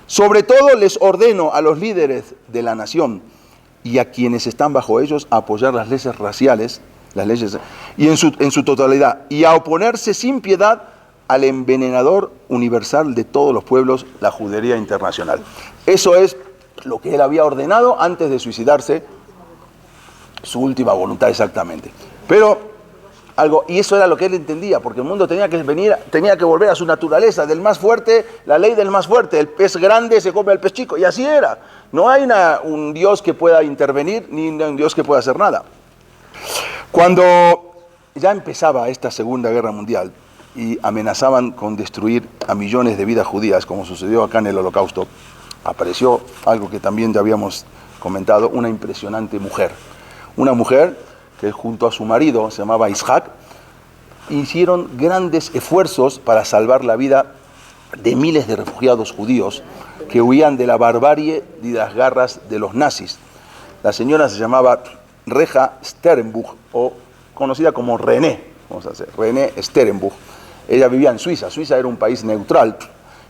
sobre todo les ordeno a los líderes de la nación y a quienes están bajo ellos a apoyar las leyes raciales, las leyes, y en su totalidad, y a oponerse sin piedad al envenenador universal de todos los pueblos, la judería internacional. Eso es lo que él había ordenado antes de suicidarse, su última voluntad exactamente. Pero y eso era lo que él entendía, porque el mundo tenía que volver a su naturaleza, del más fuerte, la ley del más fuerte, el pez grande se come al pez chico, y así era. No hay un Dios que pueda intervenir, ni un Dios que pueda hacer nada. Cuando ya empezaba esta Segunda Guerra Mundial y amenazaban con destruir a millones de vidas judías, como sucedió acá en el Holocausto, apareció algo que también ya habíamos comentado, una impresionante mujer. Una mujer que junto a su marido, se llamaba Isaac, hicieron grandes esfuerzos para salvar la vida de miles de refugiados judíos que huían de la barbarie y de las garras de los nazis. La señora se llamaba Reja Sterenbuch, o conocida como René, René Sterenbuch. Ella vivía en Suiza. Suiza era un país neutral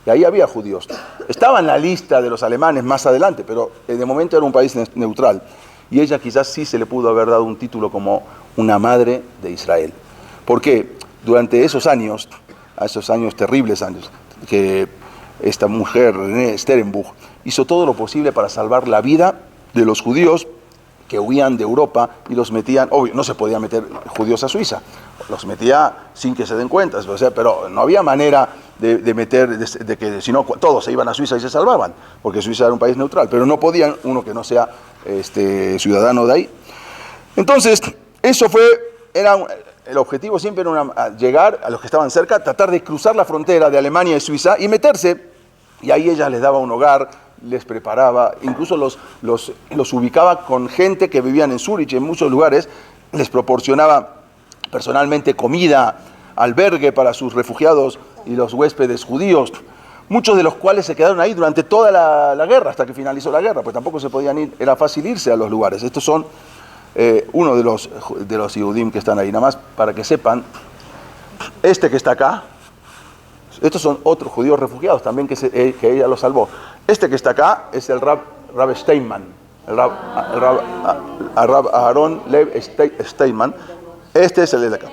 y ahí había judíos. Estaba en la lista de los alemanes más adelante, pero de momento era un país neutral. Y ella quizás sí se le pudo haber dado un título como una madre de Israel. Porque durante esos años terribles años, que esta mujer, René Sterenbuch, hizo todo lo posible para salvar la vida de los judíos que huían de Europa y los metían, obvio, no se podía meter judíos a Suiza, los metía sin que se den cuenta, o sea, pero no había manera de meter, de que si no todos se iban a Suiza y se salvaban, porque Suiza era un país neutral, pero no podían uno que no sea ciudadano de ahí. Entonces, el objetivo siempre era llegar a los que estaban cerca, tratar de cruzar la frontera de Alemania y Suiza y meterse, y ahí ella les daba un hogar, les preparaba, incluso los ubicaba con gente que vivían en Zúrich, en muchos lugares, les proporcionaba personalmente comida, albergue para sus refugiados y los huéspedes judíos, muchos de los cuales se quedaron ahí durante toda la guerra, hasta que finalizó la guerra, pues tampoco se podían ir, era fácil irse a los lugares. Estos son uno de los Yehudim que están ahí, nada más para que sepan, este que está acá, estos son otros judíos refugiados también que ella los salvó. Este que está acá es el Rab Steinman, el Rab Aaron Lev Steinman. Este es el de acá.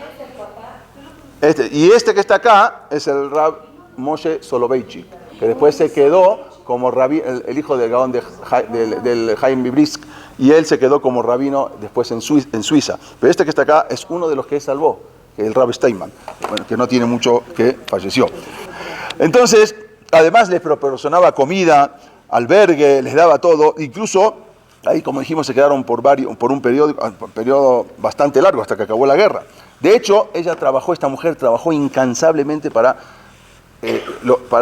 Y este que está acá es el Rab Moshe Soloveitchik, que después se quedó como rabí, el hijo del Gaón del Chaim Bibrisk, y él se quedó como rabino después en Suiza. Pero este que está acá es uno de los que salvó, el Rab Steinman, bueno, que no tiene mucho, que falleció. Entonces, además les proporcionaba comida, albergue, les daba todo, incluso ahí, como dijimos, se quedaron por un periodo bastante largo, hasta que acabó la guerra. De hecho, esta mujer trabajó incansablemente para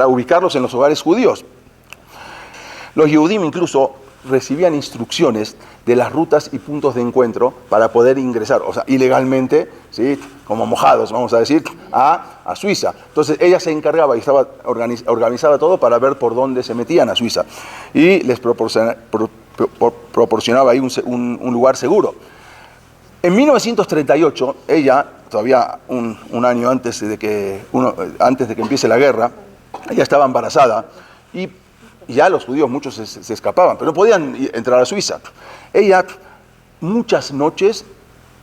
ubicarlos en los hogares judíos. Los Yehudim incluso recibían instrucciones de las rutas y puntos de encuentro para poder ingresar, o sea, ilegalmente, ¿sí?, como mojados, vamos a decir, a Suiza. Entonces ella se encargaba y organizaba todo para ver por dónde se metían a Suiza. Y les proporcionaba ahí un lugar seguro. En 1938, ella, todavía un año antes de que empiece la guerra, ella estaba embarazada y ya los judíos muchos se escapaban, pero no podían entrar a Suiza. Ella muchas noches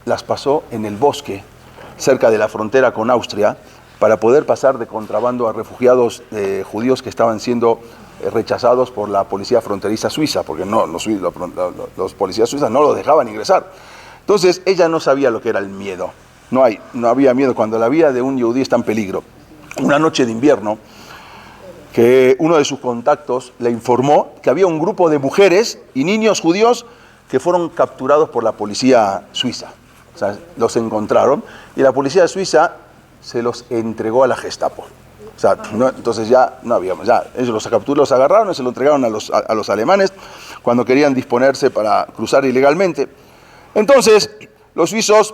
las pasó en el bosque, cerca de la frontera con Austria, para poder pasar de contrabando a refugiados judíos que estaban siendo rechazados por la policía fronteriza suiza, porque los policías suizos no los dejaban ingresar. Entonces ella no sabía lo que era el miedo. No había miedo cuando la vida de un yehudí está en peligro. Una noche de invierno, que uno de sus contactos le informó que había un grupo de mujeres y niños judíos que fueron capturados por la policía suiza. O sea, los encontraron y la policía suiza se los entregó a la Gestapo. O sea, entonces ya no habíamos, ya ellos los capturaron, los agarraron y se los entregaron a los alemanes cuando querían disponerse para cruzar ilegalmente. Entonces, los suizos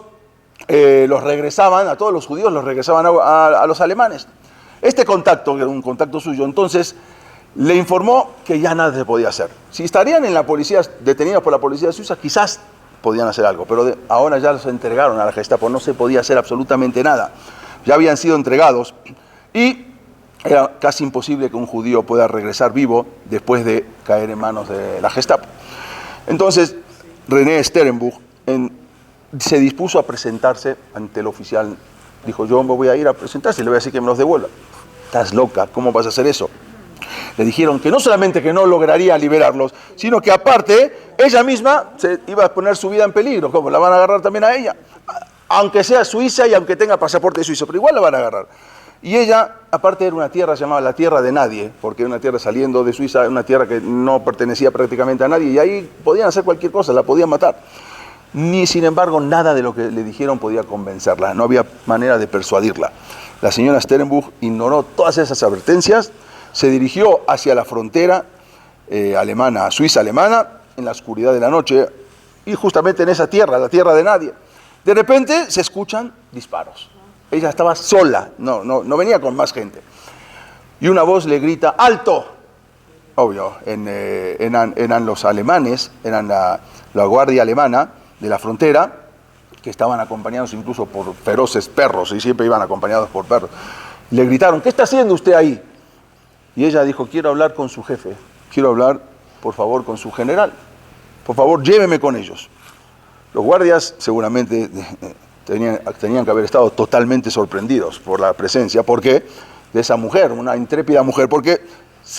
los regresaban, a todos los judíos los regresaban a los alemanes. Este contacto, que era un contacto suyo, entonces le informó que ya nada se podía hacer. Si estarían en la policía, detenidos por la policía suiza, quizás podían hacer algo, pero ahora ya los entregaron a la Gestapo, no se podía hacer absolutamente nada. Ya habían sido entregados y era casi imposible que un judío pueda regresar vivo después de caer en manos de la Gestapo. Entonces, René Sterenbuch se dispuso a presentarse ante el oficial. Dijo, yo me voy a ir a presentarse y le voy a decir que me los devuelva. Estás loca, ¿cómo vas a hacer eso? Le dijeron que no solamente que no lograría liberarlos, sino que aparte, ella misma se iba a poner su vida en peligro. ¿Cómo? La van a agarrar también a ella. Aunque sea suiza y aunque tenga pasaporte suizo, pero igual la van a agarrar. Y ella, aparte, era una tierra llamada la tierra de nadie, porque era una tierra saliendo de Suiza, una tierra que no pertenecía prácticamente a nadie, y ahí podían hacer cualquier cosa, la podían matar. Ni, sin embargo, nada de lo que le dijeron podía convencerla, no había manera de persuadirla. La señora Sterenbuch ignoró todas esas advertencias, se dirigió hacia la frontera alemana, suiza-alemana, en la oscuridad de la noche, y justamente en esa tierra, la tierra de nadie. De repente se escuchan disparos. Ella estaba sola, no venía con más gente. Y una voz le grita, ¡alto! Obvio, eran los alemanes, eran la guardia alemana de la frontera, que estaban acompañados incluso por feroces perros, y siempre iban acompañados por perros. Le gritaron, ¿qué está haciendo usted ahí? Y ella dijo, quiero hablar con su jefe, quiero hablar, por favor, con su general. Por favor, lléveme con ellos. Los guardias seguramente tenían que haber estado totalmente sorprendidos por la presencia, porque de esa mujer, una intrépida mujer, porque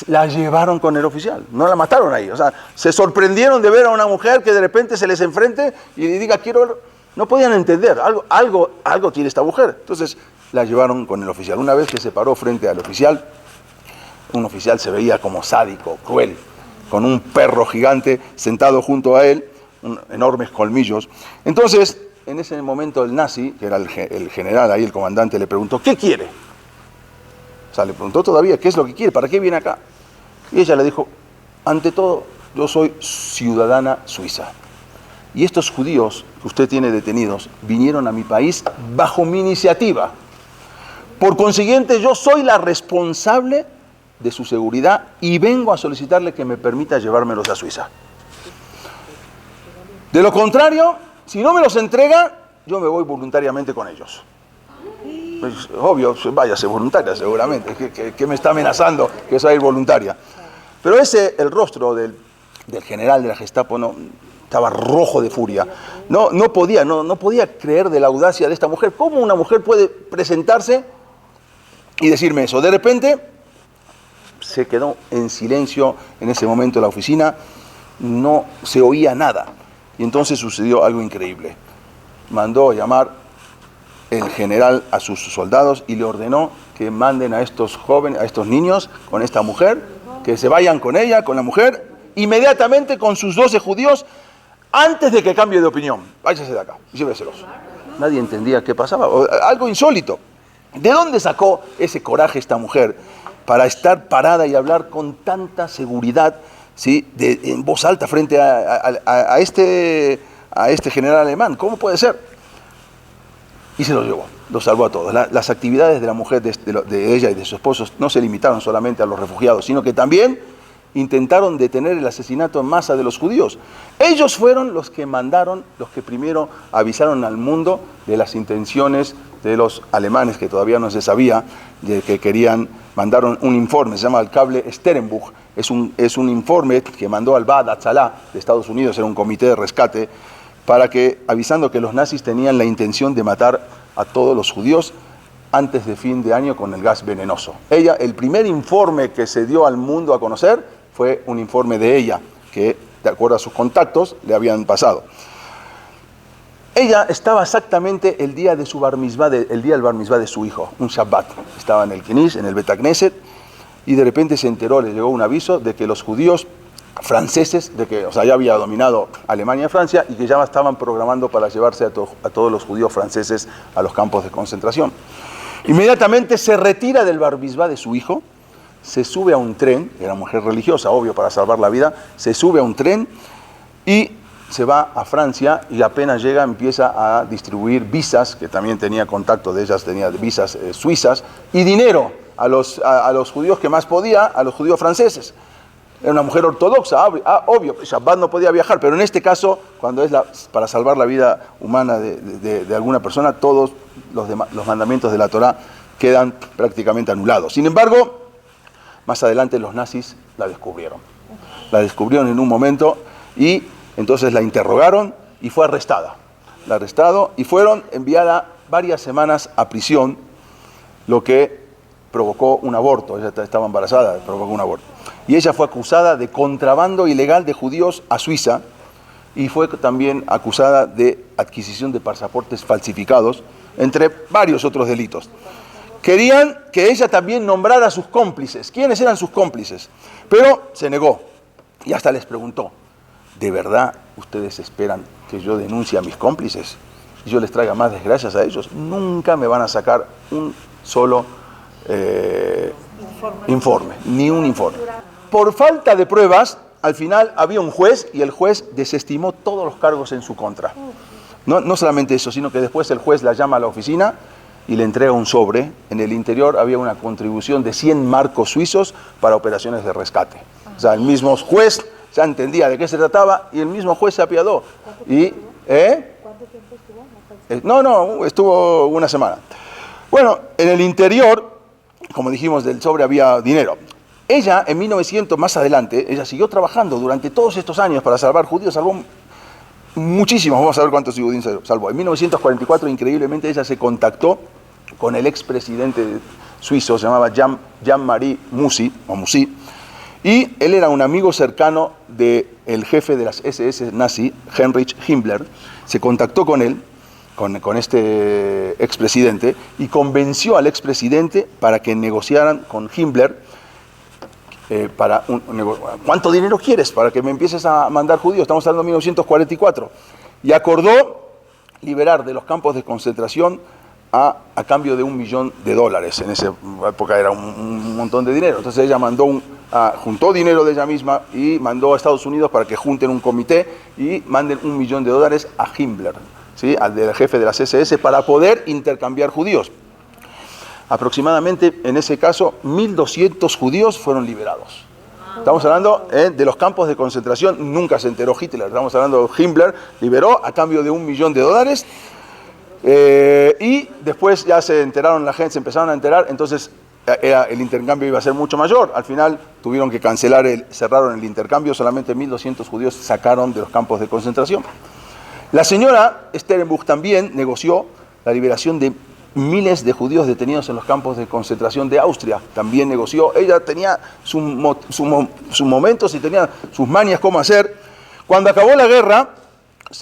la llevaron con el oficial, no la mataron ahí. O sea, se sorprendieron de ver a una mujer que de repente se les enfrente y le diga, quiero... No podían entender, algo tiene esta mujer. Entonces la llevaron con el oficial. Una vez que se paró frente al oficial, un oficial se veía como sádico, cruel, con un perro gigante sentado junto a él, enormes colmillos. Entonces, en ese momento el nazi, que era el general ahí, el comandante, le preguntó, ¿qué quiere? O sea, le preguntó todavía, ¿qué es lo que quiere? ¿Para qué viene acá? Y ella le dijo, ante todo, yo soy ciudadana suiza. Y estos judíos que usted tiene detenidos vinieron a mi país bajo mi iniciativa. Por consiguiente, yo soy la responsable de su seguridad y vengo a solicitarle que me permita llevármelos a Suiza. De lo contrario, si no me los entrega, yo me voy voluntariamente con ellos. Pues, obvio, váyase voluntaria seguramente, que me está amenazando que se va a ir voluntaria. Pero el rostro del general de la Gestapo estaba rojo de furia. No podía creer de la audacia de esta mujer. ¿Cómo una mujer puede presentarse y decirme eso? De repente se quedó en silencio en ese momento en la oficina, no se oía nada. Y entonces sucedió algo increíble. Mandó a llamar el general a sus soldados y le ordenó que manden a estos jóvenes, a estos niños con esta mujer, que se vayan con ella, con la mujer, inmediatamente con sus 12 judíos, antes de que cambie de opinión. Váyase de acá y lléveselos. Nadie entendía qué pasaba, algo insólito. ¿De dónde sacó ese coraje esta mujer para estar parada y hablar con tanta seguridad, ¿sí? En voz alta frente a este general alemán? ¿Cómo puede ser? Y se los llevó, los salvó a todos. Las actividades de la mujer, de ella y de su esposo, no se limitaron solamente a los refugiados, sino que también intentaron detener el asesinato en masa de los judíos. Ellos fueron los que mandaron, los que primero avisaron al mundo de las intenciones de los alemanes, que todavía no se sabía, de que mandaron un informe, se llama el cable Sternbuch, es un informe que mandó al Ba'ath Hatzalah de Estados Unidos, era un comité de rescate, avisando que los nazis tenían la intención de matar a todos los judíos antes de fin de año con el gas venenoso. El primer informe que se dio al mundo a conocer fue un informe de ella, que de acuerdo a sus contactos le habían pasado. Ella estaba exactamente el día de su bar mitzvah, el día del bar mitzvah de su hijo, un Shabbat. Estaba en el Knis, en el Bet Knesset, y de repente se enteró, le llegó un aviso de que los judíos franceses, ya había dominado Alemania y Francia, y que ya estaban programando para llevarse a todos los judíos franceses a los campos de concentración. Inmediatamente se retira del bar mitzvah de su hijo, se sube a un tren, era mujer religiosa, obvio, para salvar la vida, se sube a un tren y se va a Francia, y apenas llega empieza a distribuir visas, que también tenía contacto de ellas, tenía visas suizas, y dinero a los judíos que más podía, a los judíos franceses. Era una mujer ortodoxa, obvio, Shabbat no podía viajar, pero en este caso, cuando es para salvar la vida humana de alguna persona, todos los mandamientos de la Torá quedan prácticamente anulados. Sin embargo, más adelante los nazis la descubrieron. La descubrieron en un momento y entonces la interrogaron y fue arrestada. La arrestaron y fueron enviada varias semanas a prisión, lo que provocó un aborto. Ella estaba embarazada, provocó un aborto. Y ella fue acusada de contrabando ilegal de judíos a Suiza y fue también acusada de adquisición de pasaportes falsificados, entre varios otros delitos. Querían que ella también nombrara a sus cómplices. ¿Quiénes eran sus cómplices? Pero se negó y hasta les preguntó: ¿de verdad ustedes esperan que yo denuncie a mis cómplices y yo les traiga más desgracias a ellos? Nunca me van a sacar un solo informe, ni un informe. Por falta de pruebas, al final había un juez y el juez desestimó todos los cargos en su contra. No solamente eso, sino que después el juez la llama a la oficina y le entrega un sobre. En el interior había una contribución de 100 marcos suizos para operaciones de rescate. O sea, el mismo juez ya entendía de qué se trataba y el mismo juez se apiadó. ¿Cuánto tiempo estuvo? Estuvo una semana. Bueno, en el interior, como dijimos, del sobre había dinero. Ella, en 1900, más adelante, ella siguió trabajando durante todos estos años para salvar judíos, salvó muchísimos, vamos a ver cuántos judíos salvó. En 1944, increíblemente, ella se contactó con el expresidente suizo, se llamaba Jean-Marie Musi, y él era un amigo cercano del jefe de las SS nazi, Heinrich Himmler. Se contactó con él, con este expresidente, y convenció al expresidente para que negociaran con Himmler ¿cuánto dinero quieres para que me empieces a mandar judíos? Estamos hablando de 1944. Y acordó liberar de los campos de concentración a cambio de $1 millón. En esa época era un montón de dinero. Entonces ella juntó dinero de ella misma y mandó a Estados Unidos para que junten un comité y manden $1 millón a Himmler, ¿sí? Al del jefe de las SS, para poder intercambiar judíos. Aproximadamente, en ese caso, 1.200 judíos fueron liberados. Estamos hablando de los campos de concentración, nunca se enteró Hitler, estamos hablando de Himmler, liberó a cambio de $1 millón. Y después ya se enteraron la gente, se empezaron a enterar, entonces el intercambio iba a ser mucho mayor. Al final tuvieron que cancelar, cerraron el intercambio, solamente 1.200 judíos sacaron de los campos de concentración. La señora Sterenbuch también negoció la liberación de miles de judíos detenidos en los campos de concentración de Austria. También negoció, ella tenía sus momentos y tenía sus mañas cómo hacer. Cuando acabó la guerra,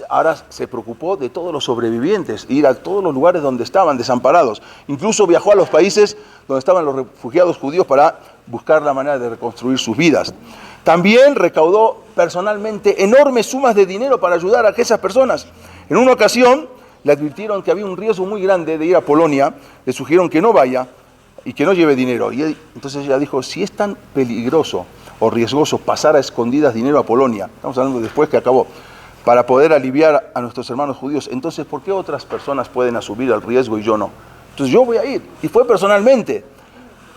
ahora se preocupó de todos los sobrevivientes, ir a todos los lugares donde estaban desamparados. Incluso viajó a los países donde estaban los refugiados judíos para buscar la manera de reconstruir sus vidas. También recaudó personalmente enormes sumas de dinero para ayudar a aquellas personas. En una ocasión le advirtieron que había un riesgo muy grande de ir a Polonia, le sugirieron que no vaya y que no lleve dinero. Y entonces ella dijo, si es tan peligroso o riesgoso pasar a escondidas dinero a Polonia, estamos hablando después que acabó, para poder aliviar a nuestros hermanos judíos, entonces ¿por qué otras personas pueden asumir el riesgo y yo no? Entonces yo voy a ir. Y fue personalmente.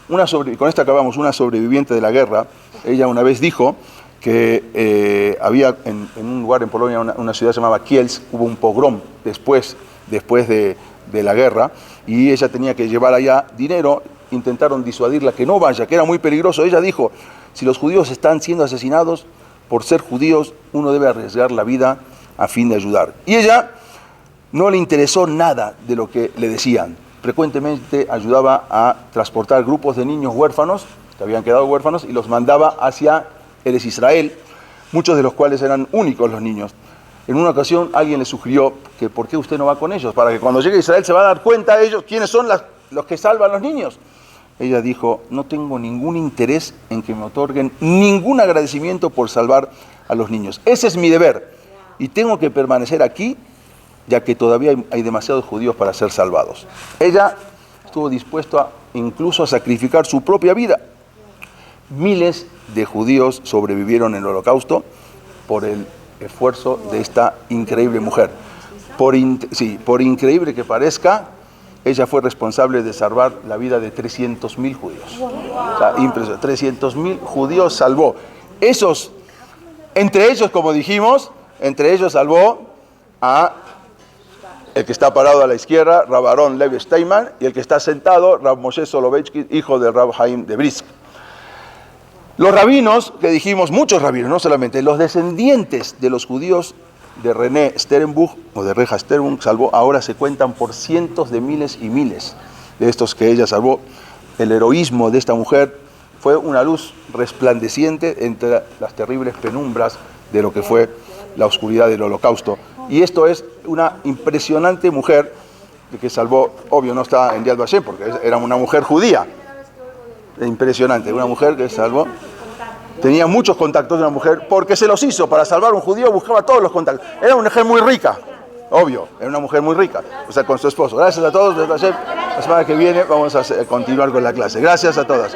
Con esto acabamos, una sobreviviente de la guerra, ella una vez dijo que había en un lugar en Polonia, una ciudad llamada Kielce, hubo un pogrom después de la guerra, y ella tenía que llevar allá dinero, intentaron disuadirla que no vaya, que era muy peligroso. Ella dijo, si los judíos están siendo asesinados por ser judíos, uno debe arriesgar la vida a fin de ayudar. Y ella no le interesó nada de lo que le decían. Frecuentemente ayudaba a transportar grupos de niños huérfanos, que habían quedado huérfanos, y los mandaba hacia Eretz Israel, muchos de los cuales eran únicos los niños. En una ocasión alguien le sugirió que ¿por qué usted no va con ellos? Para que cuando llegue a Israel se va a dar cuenta ellos quiénes son los que salvan a los niños. Ella dijo, no tengo ningún interés en que me otorguen ningún agradecimiento por salvar a los niños. Ese es mi deber y tengo que permanecer aquí, ya que todavía hay demasiados judíos para ser salvados. Ella estuvo dispuesta incluso a sacrificar su propia vida. Miles de judíos sobrevivieron en el Holocausto por el esfuerzo de esta increíble mujer. Por increíble que parezca, ella fue responsable de salvar la vida de 300.000 judíos. O sea, impresionante. 300.000 judíos salvó. Entre ellos, como dijimos, salvó a el que está parado a la izquierda, Rab Aaron Levi Steinman, y el que está sentado, Rab Moshe Soloveitchik, hijo de Rab Haim de Brisk. Los rabinos, que dijimos, muchos rabinos, no solamente, los descendientes de los judíos de René Sterenbuch, o de Reja Sterenbuch, salvó, ahora se cuentan por cientos de miles y miles de estos que ella salvó. El heroísmo de esta mujer fue una luz resplandeciente entre las terribles penumbras de lo que fue la oscuridad del Holocausto. Y esto es una impresionante mujer que salvó, obvio no está en Yad Vashem porque era una mujer judía. Impresionante, una mujer que salvó. Tenía muchos contactos de una mujer porque se los hizo. Para salvar a un judío buscaba todos los contactos. Era una mujer muy rica, obvio, era una mujer muy rica, o sea, con su esposo. Gracias a todos, la semana que viene vamos a continuar con la clase. Gracias a todas.